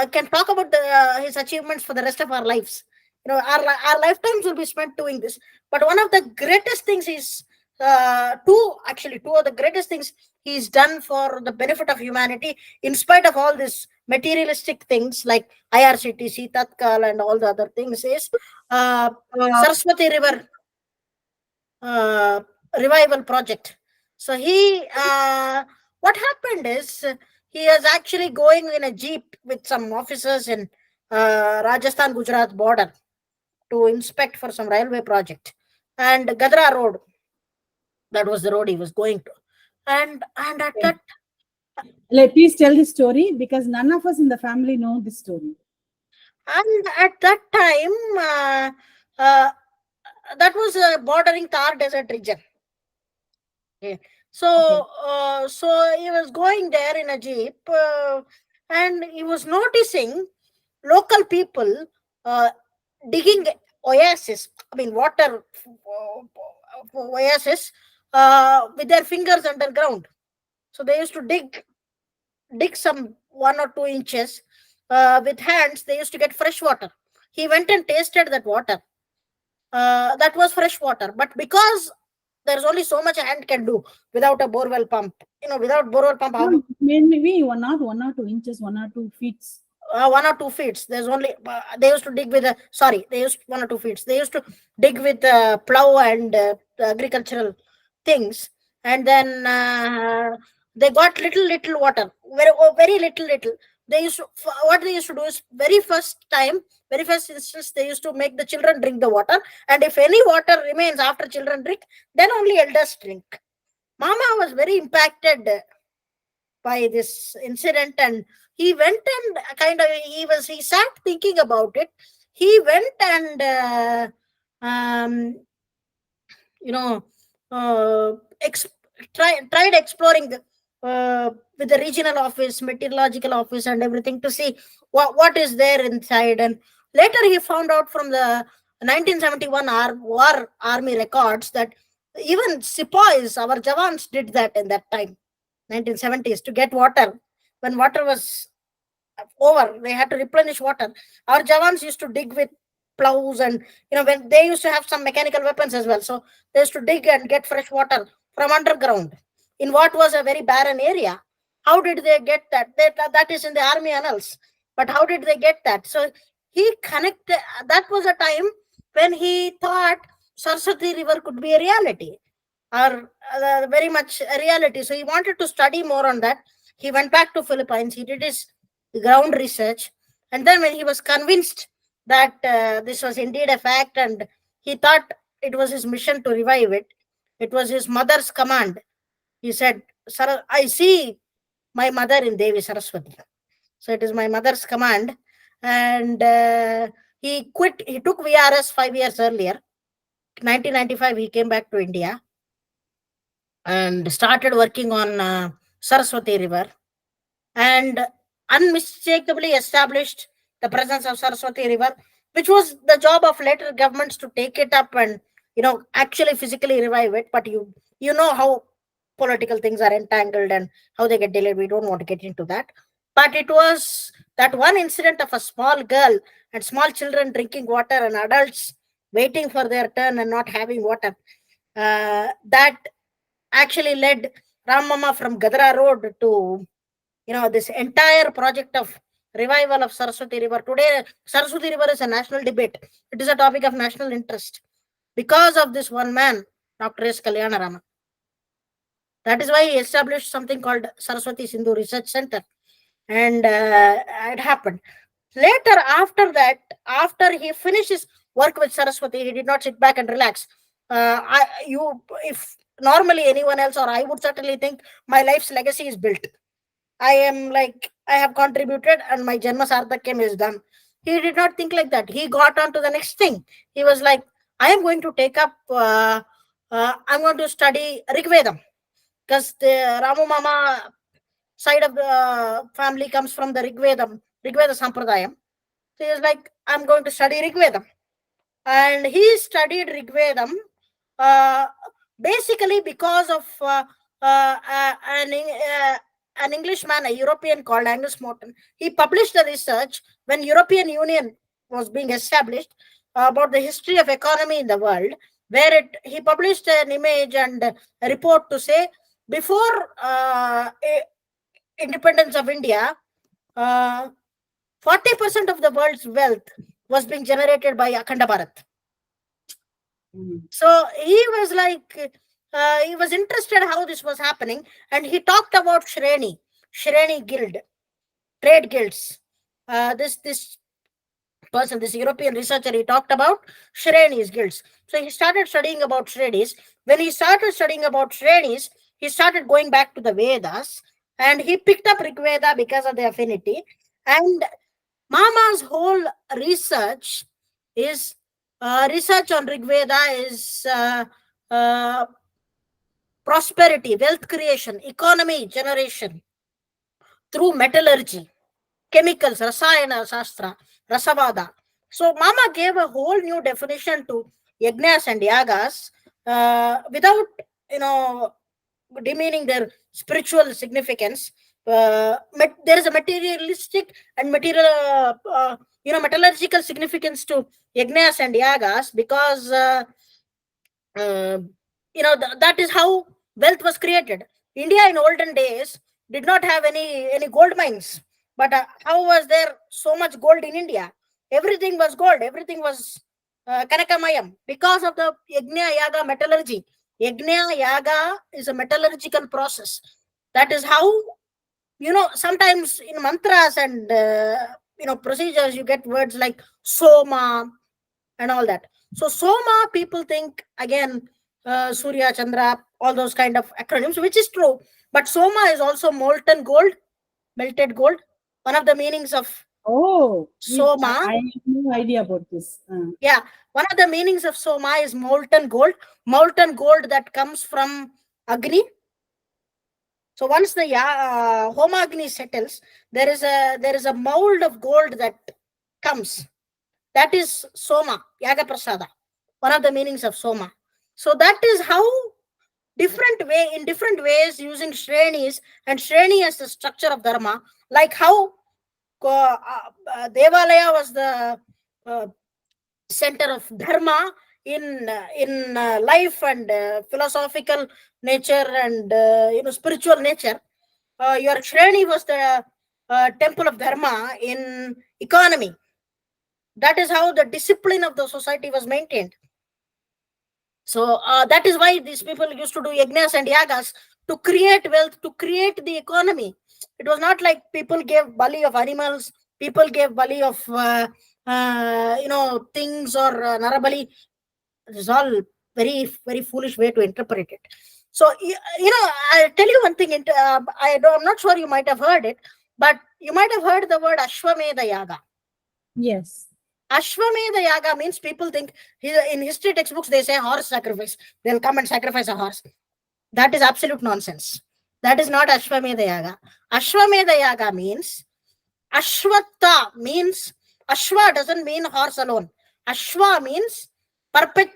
can talk about his achievements for the rest of our lives. Our lifetimes will be spent doing this. But one of the greatest things is two of the greatest things he's done for the benefit of humanity, in spite of all these materialistic things like IRCTC, Tatkal, and all the other things, is uh, Saraswati River uh, revival project. So what happened is, he is actually going in a jeep with some officers in Rajasthan Gujarat border to inspect for some railway project, and Gadra Road, that was the road he was going to. And at Okay. that Please tell the story because none of us in the family know this story. and at that time, uh, that was a bordering Thar desert region. Okay. Okay. So he was going there in a jeep, and he was noticing local people uh, digging oasis. I mean, water oasis with their fingers underground. So they used to dig some 1 or 2 inches with hands. They used to get fresh water. He went and tasted that water. That was fresh water, but because there's only so much a hand can do without a borewell pump. Without borewell pump, how No, maybe not 1 or 2 inches, 1 or 2 feet. 1 or 2 feet. There's only they used to dig with a sorry. They used 1 or 2 feet. They used to dig with plow and agricultural things, and then they got little water, very little. They used to, what they used to do is, very first instance, they used to make the children drink the water, and if any water remains after children drink, then only elders drink. Mama was very impacted by this incident, and he went and he sat thinking about it. He went and um, you know uh, ex- tried exploring with the regional office, meteorological office, and everything, to see what is there inside. And later he found out from the 1971 war army records that even sepoys, our jawans, did that in that time, 1970s, to get water. When water was over, they had to replenish water. Our jawans used to dig with plows, and when they used to have some mechanical weapons as well, so they used to dig and get fresh water from underground in what was a very barren area. How did they get that? That is in the army annals. But how did they get that? So he connected. That was a time when he thought Saraswati River could be a reality, or very much a reality. So he wanted to study more on that. He went back to Philippines. He did his ground research, and then when he was convinced that this was indeed a fact, and he thought it was his mission to revive it, it was his mother's command. He said, I see my mother in Devi Saraswati. So it is my mother's command. And he quit, he took VRS 5 years earlier. 1995, he came back to India and started working on Saraswati River, and unmistakably established the presence of Saraswati River, which was the job of later governments to take it up and actually physically revive it. But you know how political things are entangled and how they get delayed. We don't want to get into that. But it was that one incident of a small girl and small children drinking water and adults waiting for their turn and not having water, that actually led Ram Mama from Gadra Road to this entire project of revival of Saraswati River. Today, Saraswati River is a national debate. It is a topic of national interest because of this one man, Dr. S. Kalyanarama. That is why he established something called Saraswati Sindhu Research Center. And it happened. Later, after that, after he finished his work with Saraswati, he did not sit back and relax. If normally anyone else, or I would certainly think my life's legacy is built. I am like, I have contributed and my Janma Sarthakam is done. He did not think like that. He got on to the next thing. He was like, I am going to take up, I'm going to study Rigvedam, because the Ramu Mama side of the family comes from the Rigveda Sampradayam. So he was like, I'm going to study Rigvedam. And he studied Rigvedam uh, basically because of an Englishman, a European called Angus Morton. He published a research when European Union was being established about the history of economy in the world, where he published an image and a report to say before independence of India, 40% of the world's wealth was being generated by Akhanda Bharat. So he was like, he was interested how this was happening, and he talked about Shreni Guild, trade guilds. This person, this European researcher, he talked about Shreni's guilds. So he started studying about Shrenis. When he started studying about Shrenis, he started going back to the Vedas, and he picked up Rig Veda because of the affinity. And Mama's whole research is research on Rig Veda is prosperity, wealth creation, economy generation through metallurgy, chemicals, Rasayana Shastra, Rasavada. So Mama gave a whole new definition to yagnas and yagas without, demeaning their spiritual significance. There is a materialistic and metallurgical significance to yagnas and yagas, because uh, that is how wealth was created. India in olden days did not have any gold mines, but how was there so much gold in India? Everything was gold, everything was kanakamayam, because of the yagna yaga metallurgy. Yagna yaga is a metallurgical process. That is how, sometimes in mantras and procedures, you get words like soma and all that. So soma, people think again, Surya, Chandra, all those kind of acronyms, which is true. But soma is also molten gold, melted gold. One of the meanings of soma. I have no idea about this. Yeah, one of the meanings of soma is molten gold that comes from Agni. So once the Homa Agni settles, there is a mold of gold that comes. That is Soma, Yaga Prasada, one of the meanings of Soma. So that is how in different ways, using Shrenis, and Shreni as the structure of Dharma, like how Devalaya was the center of Dharma in life and philosophical nature and spiritual nature. Your Shreni was the temple of Dharma in economy. That is how the discipline of the society was maintained. So that is why these people used to do yagnas and yagas, to create wealth, to create the economy. It was not like people gave bali of animals, people gave bali of things, or narabali. It is all very, very foolish way to interpret it. So I'll tell you one thing. I'm not sure you might have heard it, but you might have heard the word Ashwamedha Yaga. Yes. Ashwamedha Yaga means people think in history textbooks they say horse sacrifice. They'll come and sacrifice a horse. That is absolute nonsense. That is not Ashwamedha Yaga. Ashwamedha Yaga means Ashwatha means Ashwa doesn't mean horse alone. Ashwa means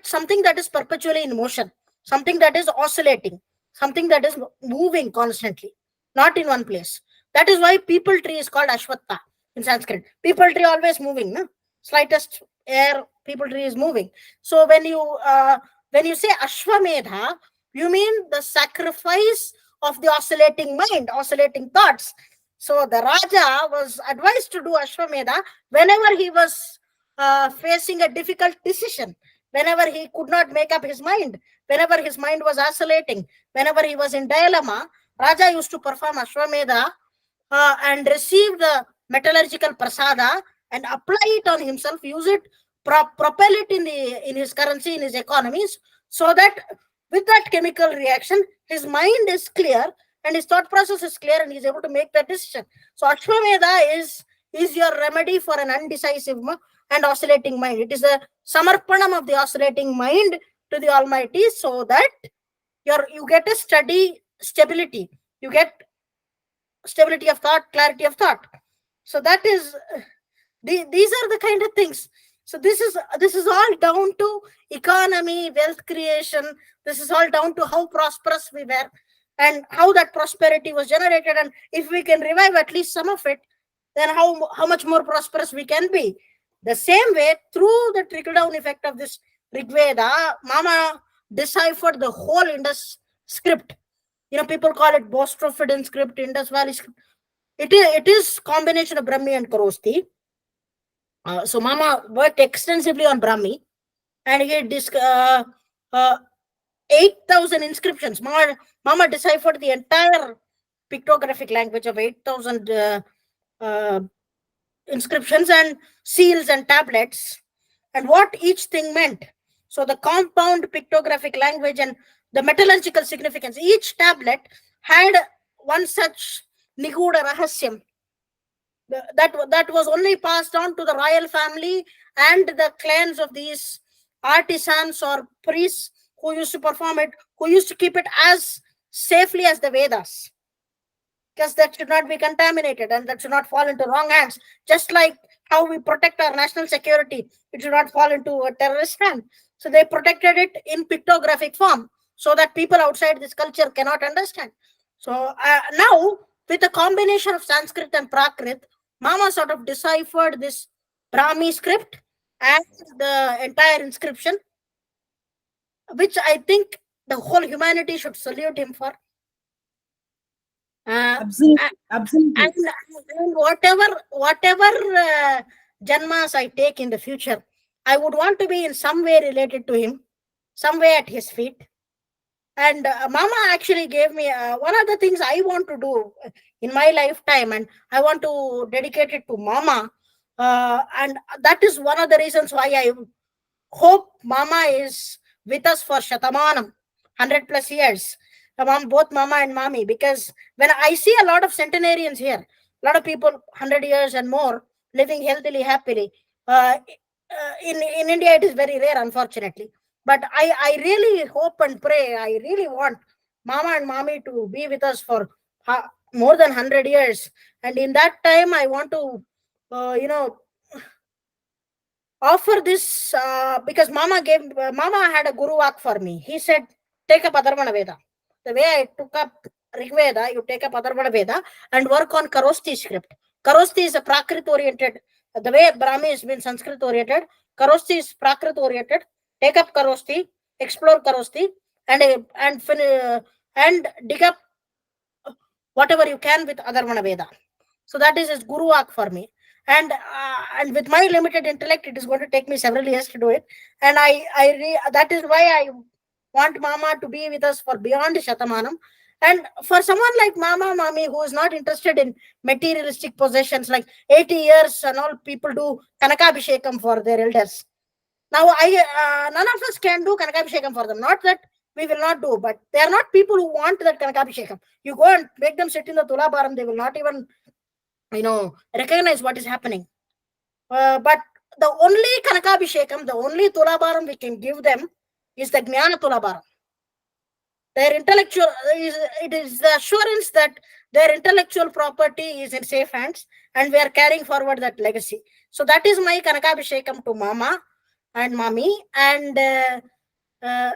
something that is perpetually in motion, something that is oscillating, something that is moving constantly, not in one place. That is why people tree is called Ashwatha in Sanskrit. People tree always moving, no? Slightest air, people tree is moving. So when you say Ashwamedha, you mean the sacrifice of the oscillating mind, oscillating thoughts. So the Raja was advised to do Ashwamedha whenever he was facing a difficult decision, whenever he could not make up his mind, whenever his mind was oscillating, whenever he was in dilemma. Raja used to perform Ashwamedha and receive the metallurgical prasada and apply it on himself, use it, propel it in his currency, in his economies, so that with that chemical reaction, his mind is clear and his thought process is clear and he's able to make that decision. So Ashwamedha is your remedy for an undecisive and oscillating mind. It is the samarpanam of the oscillating mind to the Almighty, so that you get a stability. You get stability of thought, clarity of thought. So that is these are the kind of things. So this is all down to economy, wealth creation. This is all down to how prosperous we were and how that prosperity was generated. And if we can revive at least some of it, then how much more prosperous we can be. The same way, through the trickle down effect of this Rig Veda, Mama deciphered the whole Indus script. People call it Bostrophidan script, Indus Valley script. It is combination of Brahmi and Korosti. So Mama worked extensively on Brahmi, and he 8,000 inscriptions. Mama deciphered the entire pictographic language of 8,000 inscriptions and seals and tablets, and what each thing meant. So the compound pictographic language and the metallurgical significance. Each tablet had one such Niguda Rahasyam that was only passed on to the royal family and the clans of these artisans or priests who used to perform it, who used to keep it as safely as the Vedas, because that should not be contaminated and that should not fall into wrong hands. Just like how we protect our national security, it should not fall into a terrorist hand. So they protected it in pictographic form so that people outside this culture cannot understand. So now, with a combination of Sanskrit and Prakrit, Mama sort of deciphered this Brahmi script and the entire inscription, which I think the whole humanity should salute him for. Absolutely. Absolutely. And whatever janmas I take in the future, I would want to be in some way related to him, some way at his feet. And Mama actually gave me one of the things I want to do in my lifetime, and I want to dedicate it to Mama. And that is one of the reasons why I hope Mama is with us for Shatamanam, 100 plus years. Both Mama and Mami, because when I see a lot of centenarians here, a lot of people 100 years and more living healthily, happily. In India, it is very rare, unfortunately. But I really hope and pray, I really want Mama and Mami to be with us for more than 100 years. And in that time, I want to, offer this because Mama had a guru walk for me. He said, take up Adharvana Veda. The way I took up Rig Veda, you take up Adharvana Veda and work on Karosti script. Karosti is a Prakrit oriented. The way Brahmi has been Sanskrit oriented, Karosti is Prakrit oriented. Take up Karosti, explore Karosti, and dig up whatever you can with Adharvana Veda. So that is his guru walk for me. And with my limited intellect, it is going to take me several years to do it. And that is why I want Mama to be with us for beyond Shatamanam. And for someone like Mama, Mami, who is not interested in materialistic possessions, like 80 years and all, people do Kanakabhishekam for their elders. Now, none of us can do Kanakabhishekam for them. Not that we will not do. But they are not people who want that Kanakabhishekam. You go and make them sit in the Tulabharam, they will not even, recognize what is happening. But the only Kanakabhishekam, the only Tulabharam we can give them is the Jnana Tulabharam. Their intellectual, it is the assurance that their intellectual property is in safe hands, and we are carrying forward that legacy. So that is my Kanakabhishekam to Mama and Mami, and uh,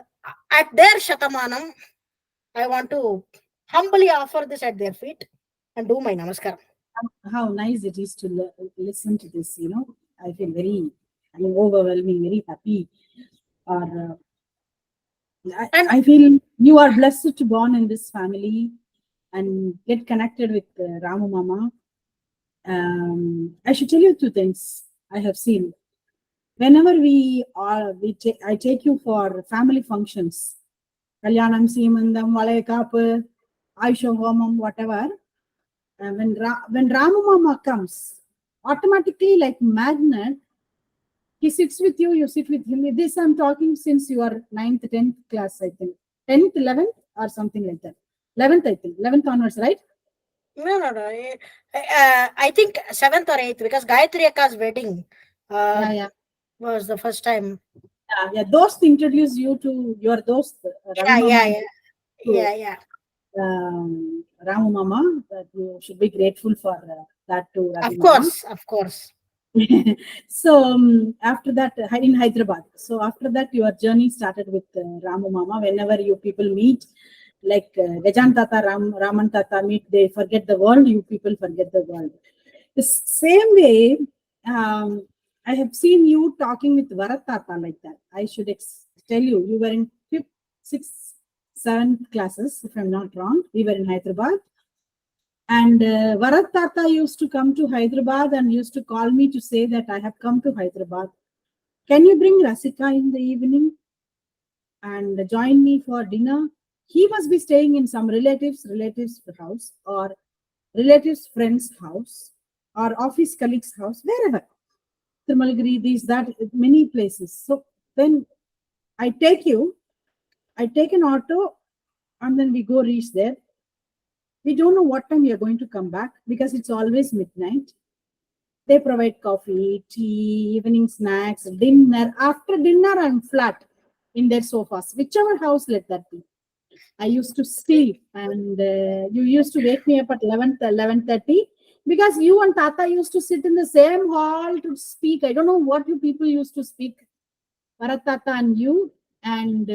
at their Shatamanam, I want to humbly offer this at their feet and do my namaskaram. How nice it is to listen to this. I feel I'm overwhelming, very happy. Or And I feel you are blessed to born in this family and get connected with Ramu Mama. I should tell you two things I have seen. Whenever I take you for family functions, Kalyanam, Seemandam, Valayakapu, Aisha Homam, whatever. When Ramu Mama comes, automatically like magnet, he sits with you, you sit with him. This I'm talking since you are 9th, 10th class, I think. 10th, 11th, or something like that. 11th, I think. 11th onwards, right? no. I think 7th or 8th, because Gayatri Akka's wedding Yeah. was the first time. Yeah. Those introduce you to your those Ravi Yeah, Mama to yeah. Ramu Mama. That you should be grateful for that to Ravi Of Mama. course, of course. So after that, in Hyderabad. So after that, your journey started with Ramu Mama. Whenever you people meet, like Gajan Tata, Raman Tata meet, they forget the world. You people forget the world. The same way, I have seen you talking with Varat Tata like that. I should tell you, you were in 5th, 6th, 7th classes, if I'm not wrong. We were in Hyderabad. And Varat Tata used to come to Hyderabad and used to call me to say that I have come to Hyderabad. Can you bring Rasika in the evening and join me for dinner? He must be staying in some relatives' house or relatives' friend's house or office colleague's house, wherever. Thirumalgiri, these, that, many places. So when I take an auto and then we go reach there. We don't know what time we are going to come back because it's always midnight. They provide coffee, tea, evening snacks, dinner. After dinner, I'm flat in their sofas, whichever house let that be. I used to sleep, and you used to wake me up at 11:30 because you and Tata used to sit in the same hall to speak. I don't know what you people used to speak, Bharat Tata and you, and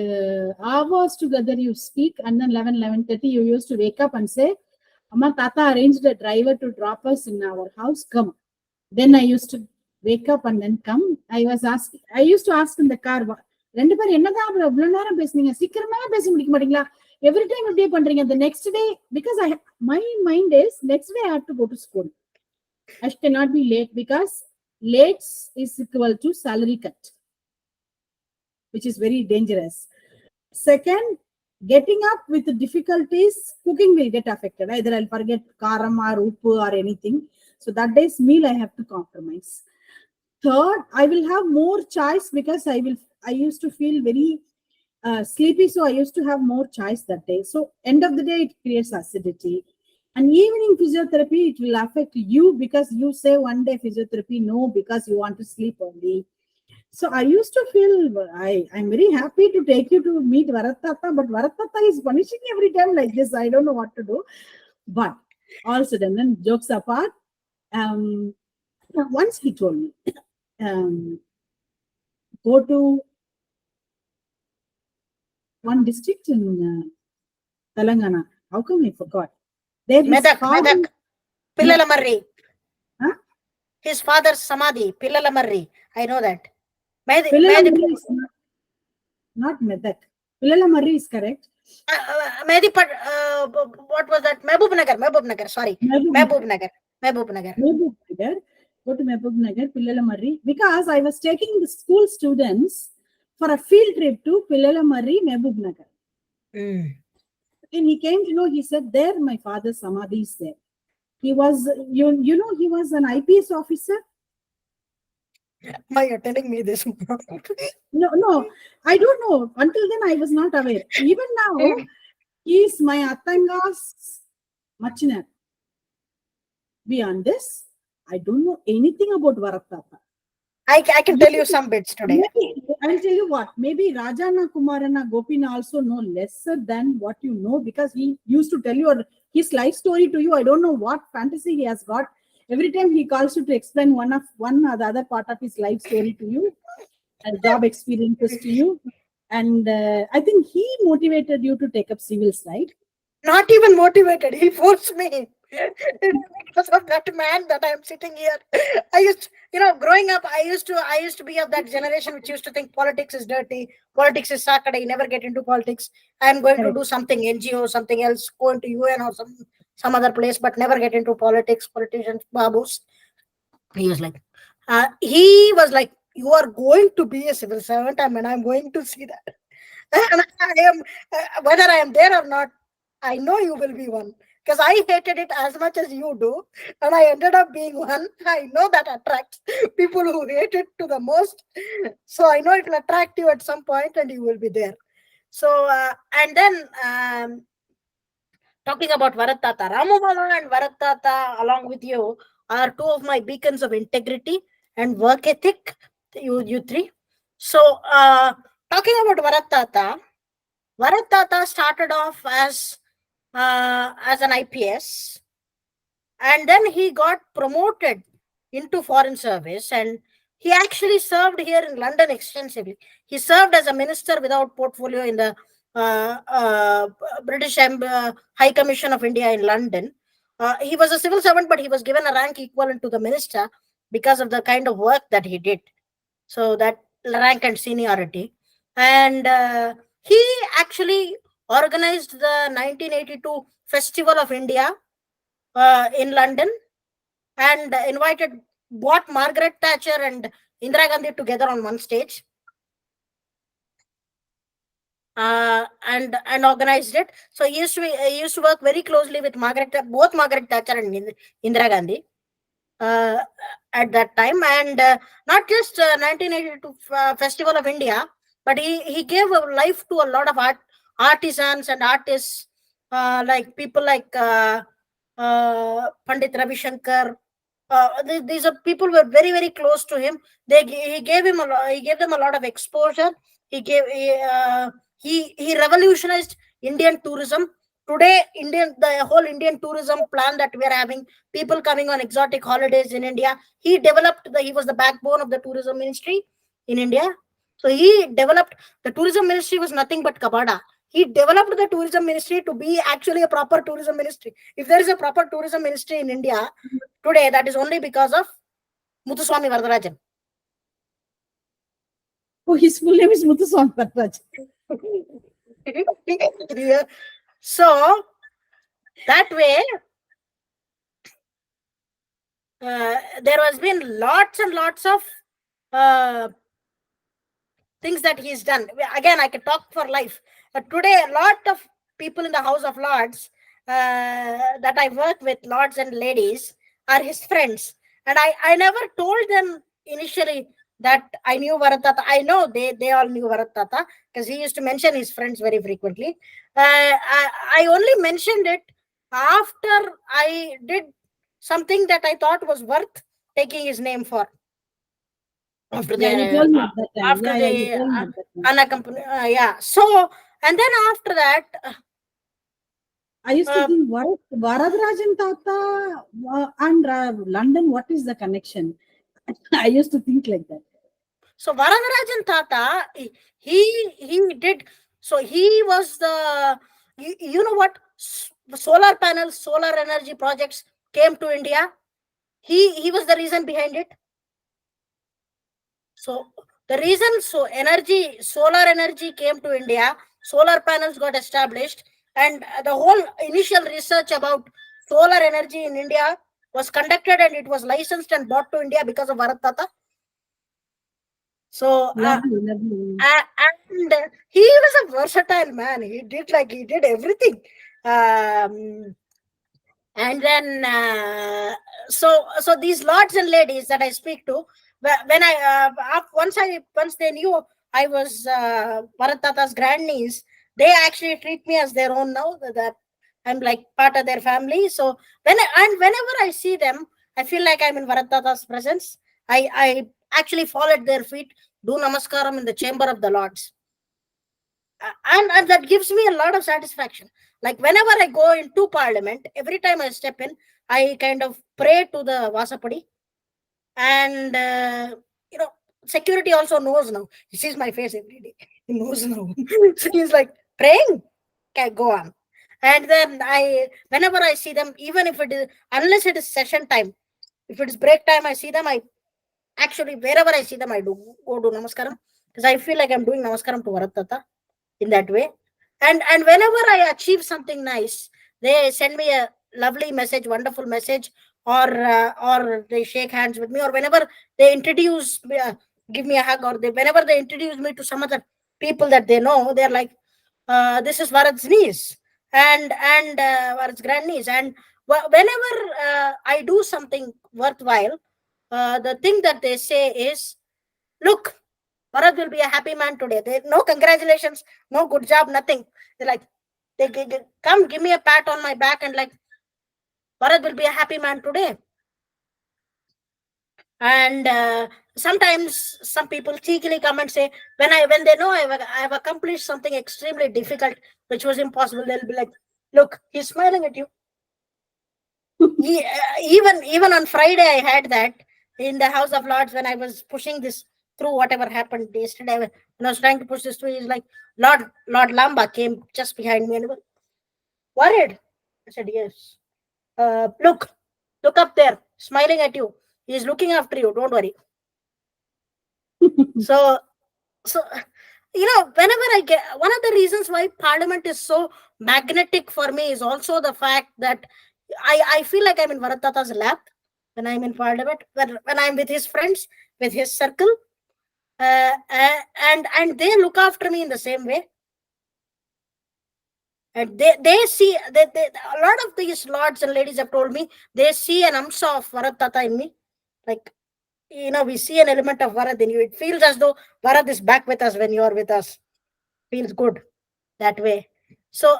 hours together you speak, and then 11:30 you used to wake up and say, Amma, Tata arranged a driver to drop us in our house, come. Then I used to wake up and then come. I used to ask in the car, ரெண்டு பேரும் என்னதான் இவ்வளவு நேரம் பேசுனீங்க சீக்கிரமா பேச முடிக்க மாட்டீங்களா every time இப்படியே பண்றீங்க the next day because my mind is next day I have to go to school. I cannot be late because late is equal to salary cut, which is very dangerous. Second, getting up with difficulties, cooking will get affected. Either I'll forget karam or uppu or anything. So that day's meal I have to compromise. Third, I will have more choice because I used to feel very sleepy, so I used to have more choice that day. So end of the day, it creates acidity. And evening physiotherapy, it will affect you because you say one day physiotherapy, no, because you want to sleep early. So I used to feel I'm very happy to take you to meet Varat Tata, but Varat Tata is punishing every time like this. I don't know what to do. But all sudden, then jokes apart, once he told me, go to one district in Telangana. How come I forgot? There his Medak, father. Pillalamarri. Huh? His father's Samadhi, Pillalamarri. I know that. Pillalamarri is not Medak. Pillalamarri is correct. What was that? Mehboob Nagar. Sorry. Mehboob Nagar. Go to Mehboob Nagar, Pillalamarri. Because I was taking the school students for a field trip to Pillalamarri, Mehboob Nagar. And he came to know, he said, there my father's Samadhi is there. He was, he was an IPS officer. Why you're telling me this? No, no, I don't know. Until then, I was not aware. Even now, he is my Attanga's Machiner. Beyond this, I don't know anything about Varatata. I can You, tell you some bits today. maybe, I'll tell you what, maybe Rajana Kumarana Gopina also know lesser than what you know, because he used to tell you his life story to you. I don't know what fantasy he has got. Every time he calls you to explain one or the other part of his life story to you and job experiences to you. And I think he motivated you to take up civils, right? Not even motivated. He forced me. Because of that man that I am sitting here. I used, growing up, I used to be of that generation which used to think politics is dirty, politics is Saturday, never get into politics. I am going to Correct. do something NGO, something else, go into UN or some other place, but never get into politics, politicians, babus. He was like, you are going to be a civil servant. I mean, I'm going to see that. And I am, whether I am there or not, I know you will be one, because I hated it as much as you do, and I ended up being one. I know that attracts people who hate it to the most. So I know it will attract you at some point, and you will be there. So and then talking about Varatata, Ramumala and Varatata, along with you, are two of my beacons of integrity and work ethic. You three. So talking about Varatata started off as an IPS, and then he got promoted into foreign service, and he actually served here in London extensively. He served as a minister without portfolio in the British High Commission of India in London. He was a civil servant, but he was given a rank equivalent to the minister because of the kind of work that he did. So that rank and seniority. And he actually organized the 1982 Festival of India in London, and brought Margaret Thatcher and Indira Gandhi together on one stage, and organized it. So he used to work very closely with both Margaret Thatcher and Indira Gandhi uh, at that time, and not just 1982 Festival of India, but he gave a life to a lot of artisans and artists, like people like Pandit Ravi Shankar. These are people who were very very close to him. He gave them a lot of exposure. He revolutionized Indian tourism. Today, the whole Indian tourism plan that we are having, people coming on exotic holidays in India, he was the backbone of the tourism ministry in India. So he developed the tourism ministry was nothing but kabada. He developed the tourism ministry to be actually a proper tourism ministry. If there is a proper tourism ministry in India today, that is only because of Muthuswami Varadarajan. Oh, his full name is Muthuswami Varadarajan. Yeah. So that way, there has been lots and lots of uh, things that he's done. Again, I could talk for life. Today, a lot of people in the House of Lords that I work with, lords and ladies, are his friends. And I never told them initially that I knew Varatata. I know they all knew Varatata because he used to mention his friends very frequently. I only mentioned it after I did something that I thought was worth taking his name for. After Yeah, you the told me at that time. after Yeah, yeah, you the told me at that time. unaccompanied, yeah. So and then after that, I used to uh, think, what Varadarajan Tata and London, what is the connection? I used to think like that. so Varadarajan Tata, he did. So he was you know what, solar panels, solar energy projects came to India. He was the reason behind it. So the reason, solar energy came to India, solar panels got established, and the whole initial research about solar energy in India was conducted, and it was licensed and brought to India because of Bharat Tata. So Lovely, lovely. and he was a versatile man. He did everything. And then so these lords and ladies that I speak to, when once they knew I was Bharat Tata's grandniece, they actually treat me as their own now. That I'm like part of their family. So whenever I see them, I feel like I'm in Bharat Tata's presence. I actually fall at their feet, do namaskaram in the chamber of the Lords, and that gives me a lot of satisfaction. Like whenever I go into Parliament, every time I step in, I kind of pray to the Vasapadi, and security also knows now. He sees my face every day. He knows now. So he's like praying. Okay, go on. And then whenever I see them, even if it is, unless it is session time, if it is break time, I see them. I actually wherever I see them, I do go do namaskaram, because I feel like I'm doing namaskaram to Bharat Tata in that way. And whenever I achieve something nice, they send me a lovely message, wonderful message, or they shake hands with me, or whenever they introduce me, give me a hug, or whenever they introduce me to some other people that they know, they're like, this is Varad's niece, and Varad's grandniece. And whenever I do something worthwhile, the thing that they say is, look, Bharat will be a happy man today. No congratulations, no good job, nothing. They're like, come give me a pat on my back and like, Bharat will be a happy man today. And sometimes some people cheekily come and say, when they know I have accomplished something extremely difficult, which was impossible, they'll be like, look, he's smiling at you. Even on Friday, I had that in the House of Lords when I was pushing this through. Whatever happened yesterday, when I was trying to push this through, he's like, Lord Lamba came just behind me and was worried. I said, yes. Look up there, smiling at you. He's looking after you. Don't worry. So, so whenever I get, one of the reasons why Parliament is so magnetic for me is also the fact that I feel like I'm in Bharat Tata's lap when I'm in Parliament, when I'm with his friends, with his circle, and they look after me in the same way. And they see that a lot of these lords and ladies have told me they see an amsa of Bharat Tata in me. Like, we see an element of Bharat in you. It feels as though Bharat is back with us when you're with us. Feels good that way. So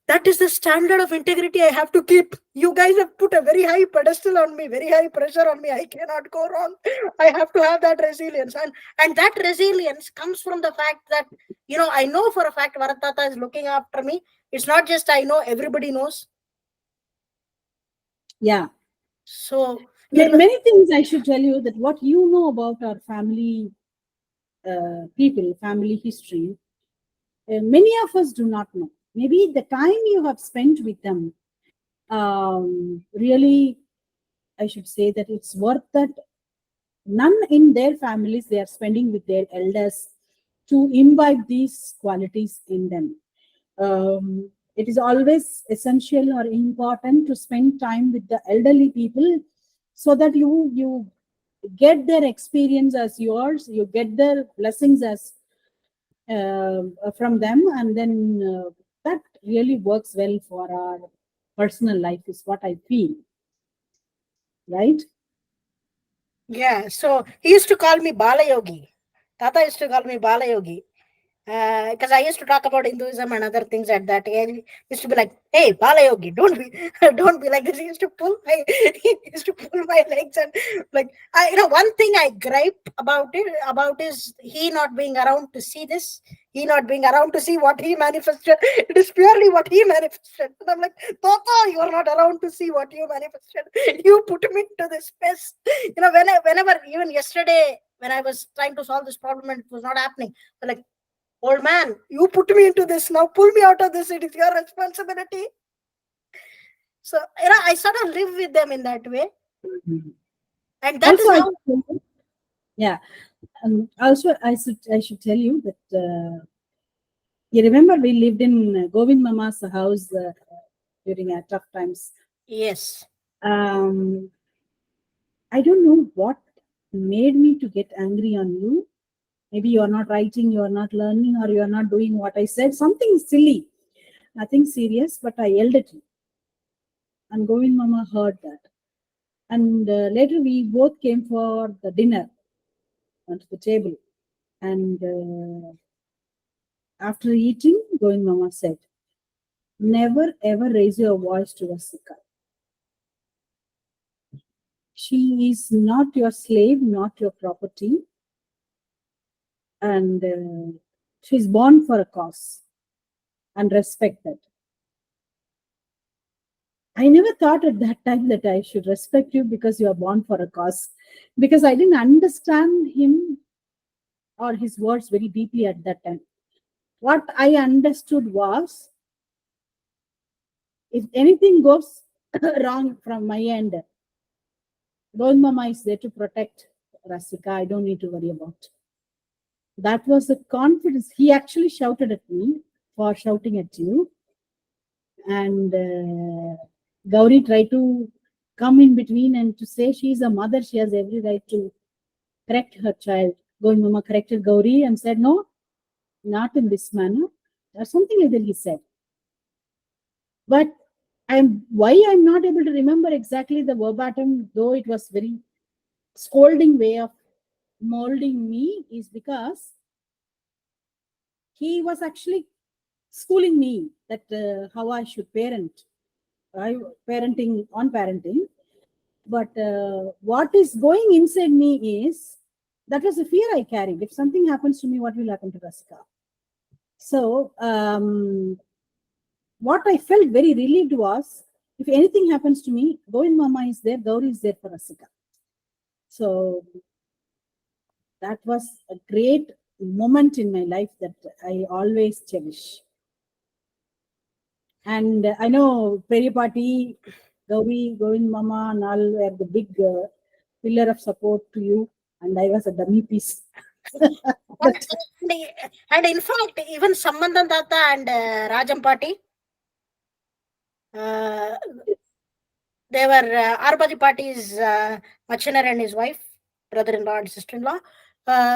that is the standard of integrity I have to keep. You guys have put a very high pedestal on me, very high pressure on me. I cannot go wrong. I have to have that resilience, and that resilience comes from the fact that I know for a fact Bharat Tata is looking after me. It's not just I know; everybody knows. Yeah. So Many things I should tell you that what you know about our family people, family history, many of us do not know. Maybe the time you have spent with them, really, I should say that it's worth that. None in their families they are spending with their elders to imbibe these qualities in them. It is always essential or important to spend time with the elderly people so that you get their experience as yours, you get their blessings as from them, and then that really works well for our personal life is what I feel, right? yeah, so he used to call me Balayogi. Tata used to call me Balayogi. Because I used to talk about Hinduism and other things at that age. He used to be like, "Hey, Balayogi, don't be, don't be like this." He used to pull my, he used to pull my legs, and like, one thing I gripe about is he not being around to see this, he not being around to see what he manifested. It is purely what he manifested, and I'm like, Tata, you are not around to see what you manifested. You put me into this space. Whenever, even yesterday when I was trying to solve this problem and it was not happening, like, old man, you put me into this, now pull me out of this, it is your responsibility. So I sort of live with them in that way, Mhm. and that Also, is how. yeah, also I should tell you that you remember we lived in Govind Mama's house during our tough times. Yes. Um, I don't know what made me to get angry on you. Maybe you are not writing, you are not learning, or you are not doing what I said. Something silly, nothing serious, but I yelled at you. And Govind Mama heard that. And later we both came for the dinner onto the table. And after eating, Govind Mama said, never ever raise your voice to Rasika. She is not your slave, not your property, and she's born for a cause, and respect that. I never thought at that time that I should respect you because you are born for a cause, because I didn't understand him or his words very deeply at that time. What I understood was, if anything goes wrong from my end, Govind Mama is there to protect Rasika. I don't need to worry about. That was the confidence. He actually shouted at me for shouting at you. And Gauri tried to come in between and to say she's a mother, she has every right to correct her child. Govind Mama corrected Gauri and said, no, not in this manner, or something like that he said. But why I'm not able to remember exactly the verbatim, though it was very scolding way of molding me, is because he was actually schooling me that how I should parent. Parenting on parenting. But what is going inside me is, that was a fear I carried. If something happens to me, what will happen to Rasika? So what I felt very relieved was, if anything happens to me, Govind Mama is there, Gauri is there for Rasika. So that was a great moment in my life that I always cherish. And I know Peripati, Gauri, Govind Mama, and all were the big pillar of support to you, and I was a dummy piece. and, and in fact, even Sambandhan Tata and Rajampati, they were Arbadi Pati's Machinar and his wife, brother-in-law and sister-in-law,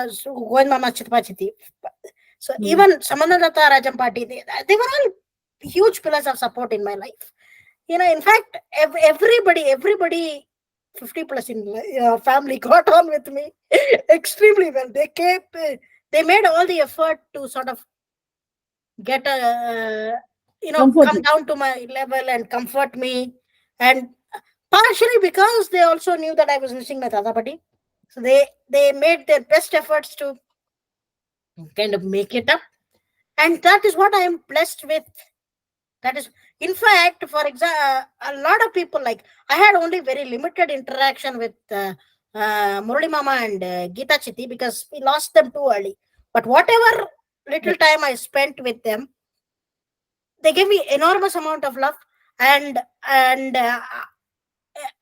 so Govind Mama Chitpachiti. So even Sambandhan Tata, Rajampati, they were all huge pillars of support in my life. In fact, everybody 50 plus in family got on with me extremely well. They made all the effort to sort of get come down to my level and comfort me, and partially because they also knew that I was missing my Tata. So they made their best efforts to kind of make it up, and that is what I am blessed with. That is, in fact, for example, a lot of people, like, I had only very limited interaction with Murali Mama and Geeta Chitti because we lost them too early. But whatever little time I spent with them, they gave me enormous amount of love and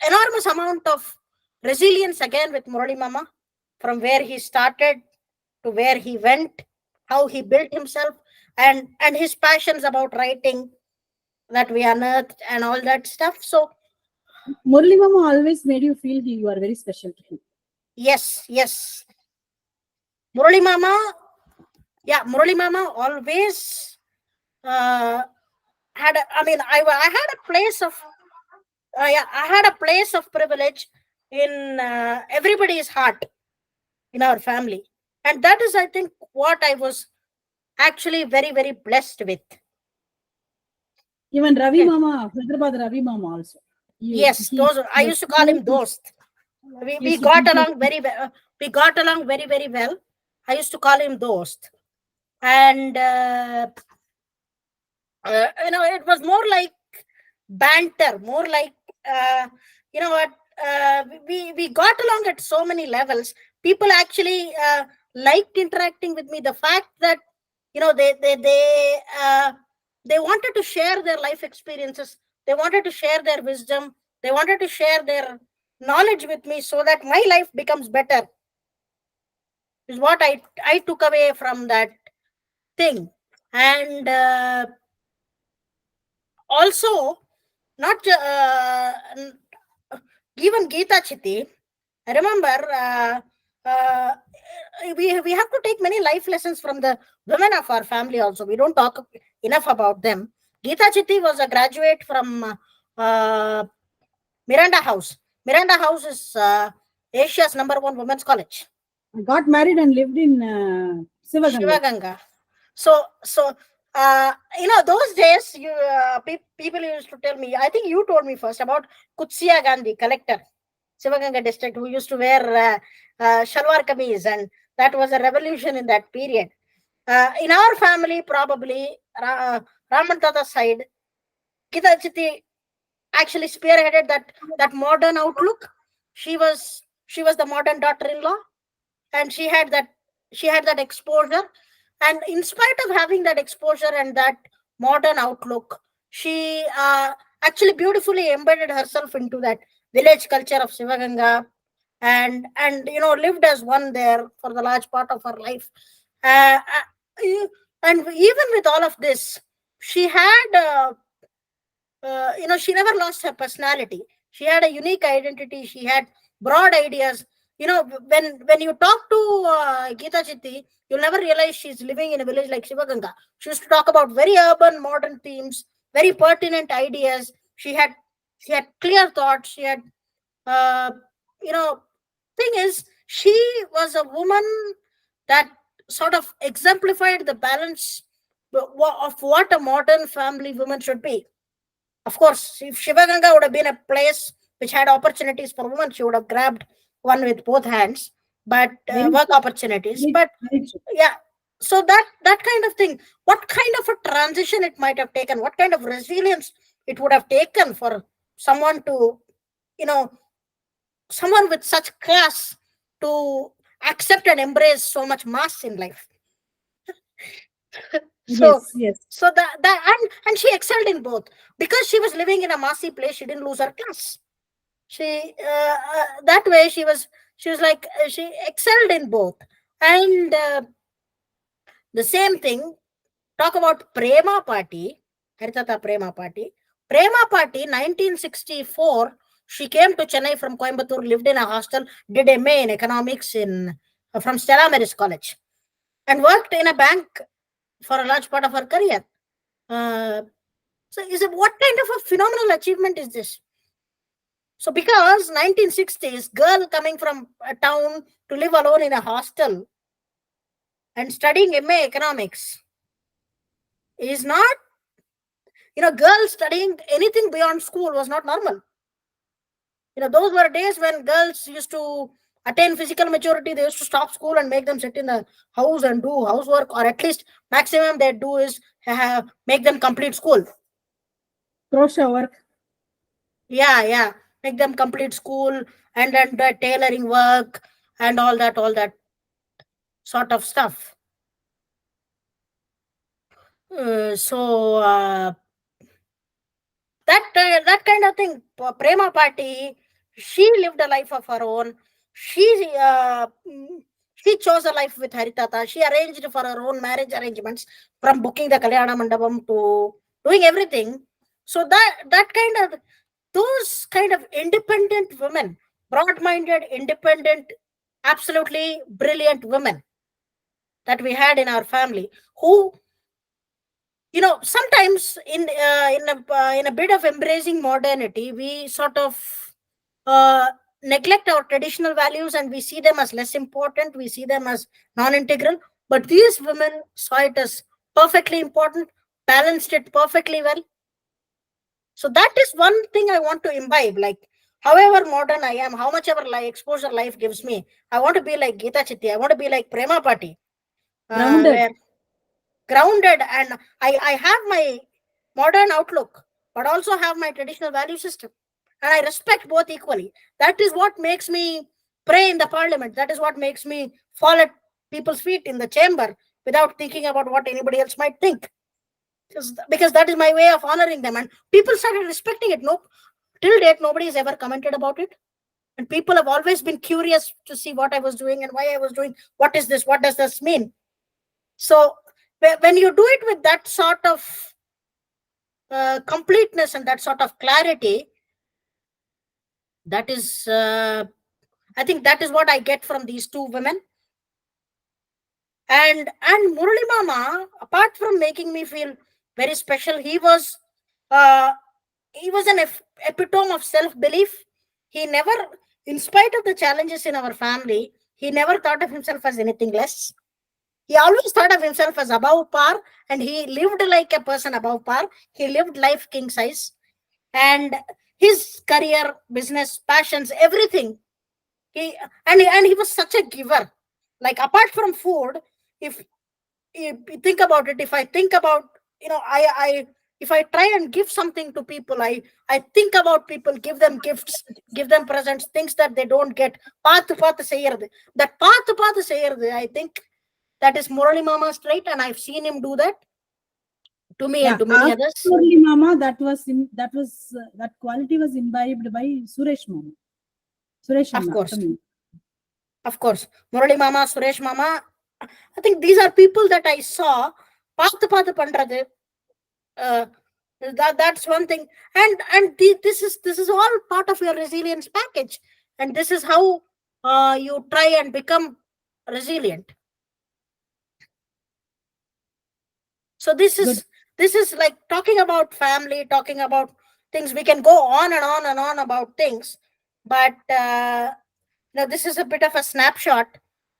enormous amount of resilience again with Murali Mama, from where he started to where he went, how he built himself, and his passions about writing that we unearthed and all that stuff. So Murali Mama always made you feel you are very special to him. Yes. Murali Mama always had I had a place of I had a place of privilege in everybody's heart in our family, and that is, I think, what I was actually very, very blessed with. Even Ravi Mama, Hyderabad Ravi Mama also. Yes, those I used to call him Dost. We got along very well. We got along very, very well. I used to call him Dost, and it was more like banter, more like we got along at so many levels. People actually liked interacting with me. The fact that they wanted to share their life experiences, they wanted to share their wisdom, they wanted to share their knowledge with me so that my life becomes better, is what I took away from that thing. And also, not even Geeta Chitti, I remember we have to take many life lessons from the women of our family also. We don't talk enough about them. Geeta Chitti was a graduate from Miranda House. Miranda House is Asia's #1 women's college. I got married and lived in Sivaganga. Shivaganga. So those days, people used to tell me. I think you told me first about Kutsia Gandhi, collector, Sivaganga district, who used to wear shalwar kameez, and that was a revolution in that period. In our family, probably Raman Tata's side, Gita Chiti actually spearheaded that modern outlook. She was the modern daughter-in-law, and she had that exposure, and in spite of having that exposure and that modern outlook, she actually beautifully embedded herself into that village culture of Sivaganga, and lived as one there for the large part of her life. And even with all of this, she had she never lost her personality. She had a unique identity. She had broad ideas. When you talk to Geeta Chitti, you'll never realize she's living in a village like Shivaganga. She used to talk about very urban modern themes, very pertinent ideas. She had clear thoughts. She had uh, you know thing is, she was a woman that sort of exemplified the balance of what a modern family woman should be. Of course, if Shivaganga would have been a place which had opportunities for women, she would have grabbed one with both hands. But Very work true. opportunities. Very, But very true. yeah, so that kind of thing. What kind of a transition it might have taken? What kind of resilience it would have taken for someone to, you know, someone with such class to accept and embrace so much mass in life. so Yes, yes. so that, and she excelled in both, because she was living in a massy place. She didn't lose her class. She that way she was like, she excelled in both. And the same thing, talk about Prema Party, Haritata Prema Party 1964. She came to Chennai from Coimbatore, lived in a hostel, did MA in economics from Stella Maris College, and worked in a bank for a large part of her career. uh, what kind of a phenomenal achievement is this? So, because 1960s, girl coming from a town to live alone in a hostel and studying MA economics is not, girls studying anything beyond school was not normal. Those were days when girls used to attain physical maturity. They used to stop school and make them sit in the house and do housework, or at least maximum they do is make them complete school. Crochet work. Yeah, make them complete school, and then the tailoring work and all that sort of stuff. So that kind of thing. Prema Party, she lived a life of her own. She chose a life with Haritata. She arranged for her own marriage arrangements, from booking the Kalyana Mandapam to doing everything. So that kind of those kind of independent women, broad-minded, independent, absolutely brilliant women that we had in our family, who, sometimes in a bit of embracing modernity, we sort of uh, neglect our traditional values, and we see them as less important. We see them as non-integral. But these women saw it as perfectly important, balanced it perfectly well. So that is one thing I want to imbibe. Like, however modern I am, how much ever exposure life gives me, I want to be like Geeta Chitti. I want to be like Prema Pati, Grounded. where grounded, and I have my modern outlook, but also have my traditional value system, and I respect both equally. That is what makes me pray in the parliament. That is what makes me fall at people's feet in the chamber without thinking about what anybody else might think, because that is my way of honoring them, and people started respecting it. No, till date nobody has ever commented about it, and people have always been curious to see what I was doing and why I was doing. What is this? What does this mean? So when you do it with that sort of completeness and that sort of clarity, that is, I think that is what I get from these two women. And Murali Mama, apart from making me feel very special, uh, he was an epitome of self belief. He never, in spite of the challenges in our family, he never thought of himself as anything less. He always thought of himself as above par, and he lived like a person above par. He lived life king size, and his career, business, passions, everything. And he was such a giver. Like, apart from food, if you think about it, if I think about, I if I try and give something to people, I think about people, give them gifts, give them presents, things that they don't get. Paathu paathu seiyiradu. That paathu paathu seiyiradu, I think that is Murali Mama's trait, and I've seen him do that to me and Yeah, to many others. absolutely, Mama. That quality was imbibed by Suresh Mama. Suresh Of Anna. course, of course. Murali Mama, Suresh Mama. I think these are people that I saw. Paathu paathu pandrathu. Uh, that's one thing, and this is all part of your resilience package, and this is how you try and become resilient. So Good. this is like talking about family, talking about things. We can go on and on and on about things, but this is a bit of a snapshot.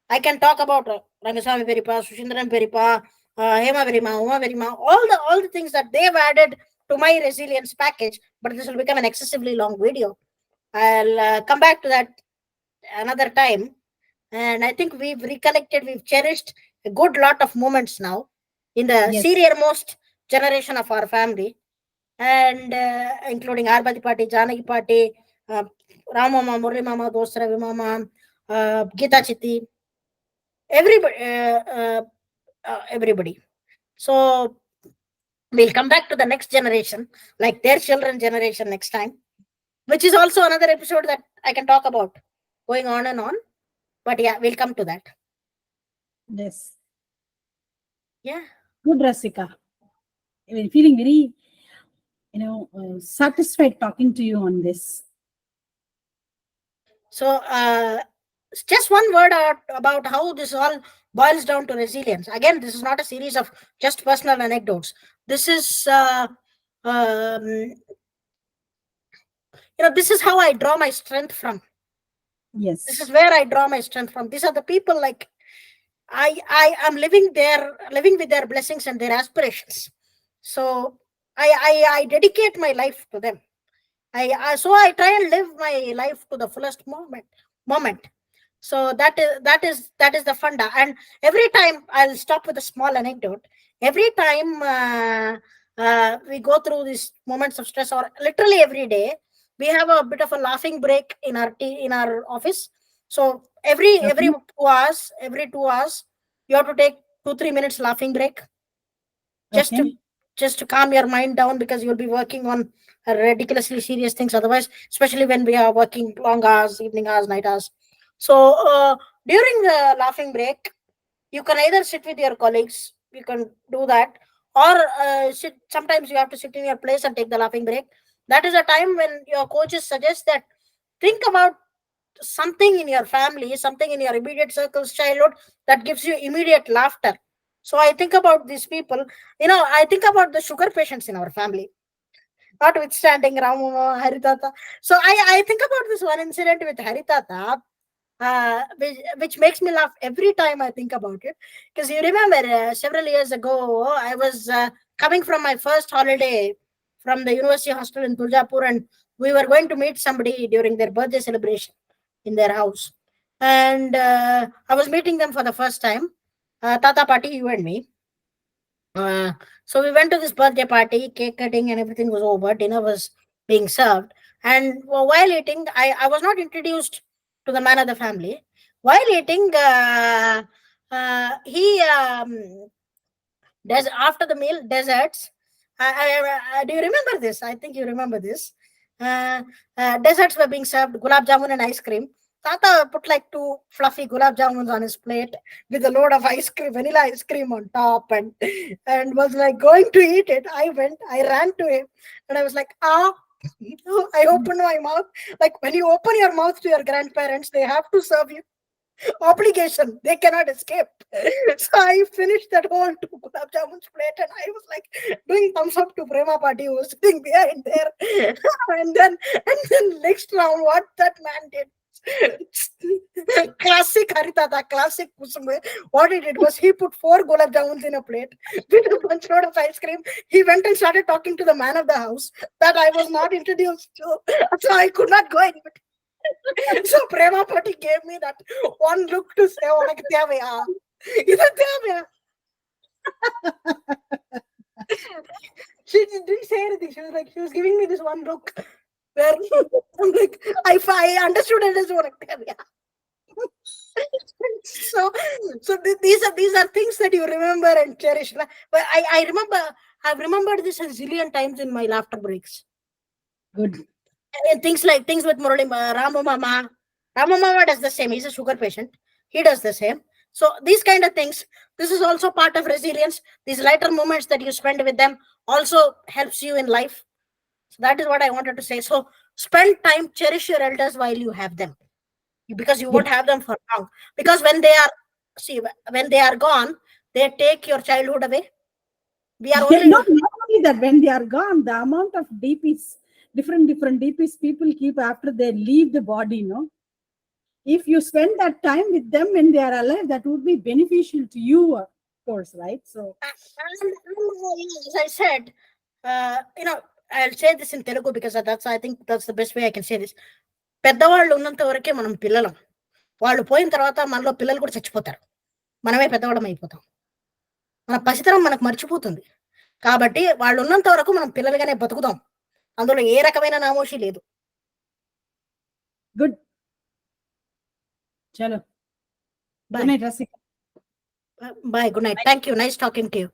I can talk about Rangaswamy Peripa, Sushindran Peripa, Hema Verima, Uma Verima, all the things that they've added to my resilience package. But this will become an excessively long video. I'll come back to that another time. And I think we've recollected, we've cherished a good lot of moments now in the Yes. senior most generation of our family, and including Arbati Party, Janaki Party, Ramama, Murli Mama, Dosra Mama, Gita Chitti, everybody, everybody. So we'll come back to the next generation, like their children generation next time, which is also another episode that I can talk about, going on and on. But yeah, we'll come to that. Yes. Yeah. Good, Rasika. I mean, feeling very, satisfied talking to you on this. So just one word about how this all boils down to resilience. Again, this is not a series of just personal anecdotes. This is this is how I draw my strength from. Yes. This is where I draw my strength from. These are the people, like, I am living with their blessings and their aspirations. So I dedicate my life to them. So I try and live my life to the fullest moment. So that is the funda. And every time, I'll stop with a small anecdote. Every time we go through these moments of stress, or literally every day, we have a bit of a laughing break in our office. So every Okay. 2 hours, you have to take 2-3 minutes laughing break, just to Okay. just to calm your mind down, because you'll be working on ridiculously serious things otherwise, especially when we are working long hours, evening hours, night hours. So during the laughing break, you can either sit with your colleagues, you can do that, or sometimes you have to sit in your place and take the laughing break. That is a time when your coaches suggest that think about something in your family, something in your immediate circles, childhood, that gives you immediate laughter. So I think about these people. I think about the sugar patients in our family, notwithstanding Ramuma, Haritata. So I think about this one incident with Haritata, which makes me laugh every time I think about it. Because you remember, several years ago, I was coming from my first holiday from the university hostel in Tuljapur, and we were going to meet somebody during their birthday celebration in their house. And I was meeting them for the first time, Tata Party, you and me. Uh, so we went to this birthday party, cake cutting and everything was over. Dinner was being served. And while eating, I was not introduced to the man of the family. While eating, he after the meal, desserts. Do you remember this? I think you remember this. Uh, Desserts were being served, gulab jamun and ice cream. Tata put like two fluffy gulab jamuns on his plate with a load of ice cream, vanilla ice cream on top, and was like going to eat it. I ran to him, and I was like, ah. I opened my mouth. Like, when you open your mouth to your grandparents, they have to serve you. obligation. They cannot escape. So I finished that whole two gulab jamuns plate, and I was like doing thumbs up to Prema Party who was sitting behind there. and then next round, what that man did. Classic Haritata, classic Kusume. What he did was he put 4 gulab jamuns in a plate with a bunch load of ice cream. He went and started talking to the man of the house that I was not introduced to. So I could not go anywhere. So Prema Pati gave me that one look to say, "Oh, like Devaya." She didn't say anything. She was giving me this one look where I'm like, I understood it as one. These are things that you remember and cherish. But I remember, I've remembered this a zillion times in my laughter breaks. Good. And things with Murali, Ramu Mama. Ramu Mama does the same. He's a sugar patient. He does the same. So these kind of things, this is also part of resilience. These lighter moments that you spend with them also helps you in life. So that is what I wanted to say. So spend time, cherish your elders while you have them, because you won't have them for long. Because when they are gone, they take your childhood away. We are only not only that, when they are gone, the amount of DPs, different DPs people keep after they leave the body, no? If you spend that time with them when they are alive, that would be beneficial to you, of course, right? So, as I said, I'll say this in Telugu because I think that's the best way I can say this. పెద్దవాళ్ళు ఉన్నంత వరకే మనం పిల్లలం. వాళ్ళు పోయిన తర్వాత మనలో పిల్లలు కూడా చచ్చిపోతారు. మనమే పెద్దవాళ్ళం అయిపోతాం. మన పసితనం మనకు మర్చిపోతుంది. కాబట్టి వాళ్ళు ఉన్నంత వరకు మనం పిల్లలుగానే బతుకుతాం. అందులో ఏ రకమైన నామోషి లేదు. గుడ్. చలో. Good night, Rasika. Bye. Good night. Thank you. Nice talking to you.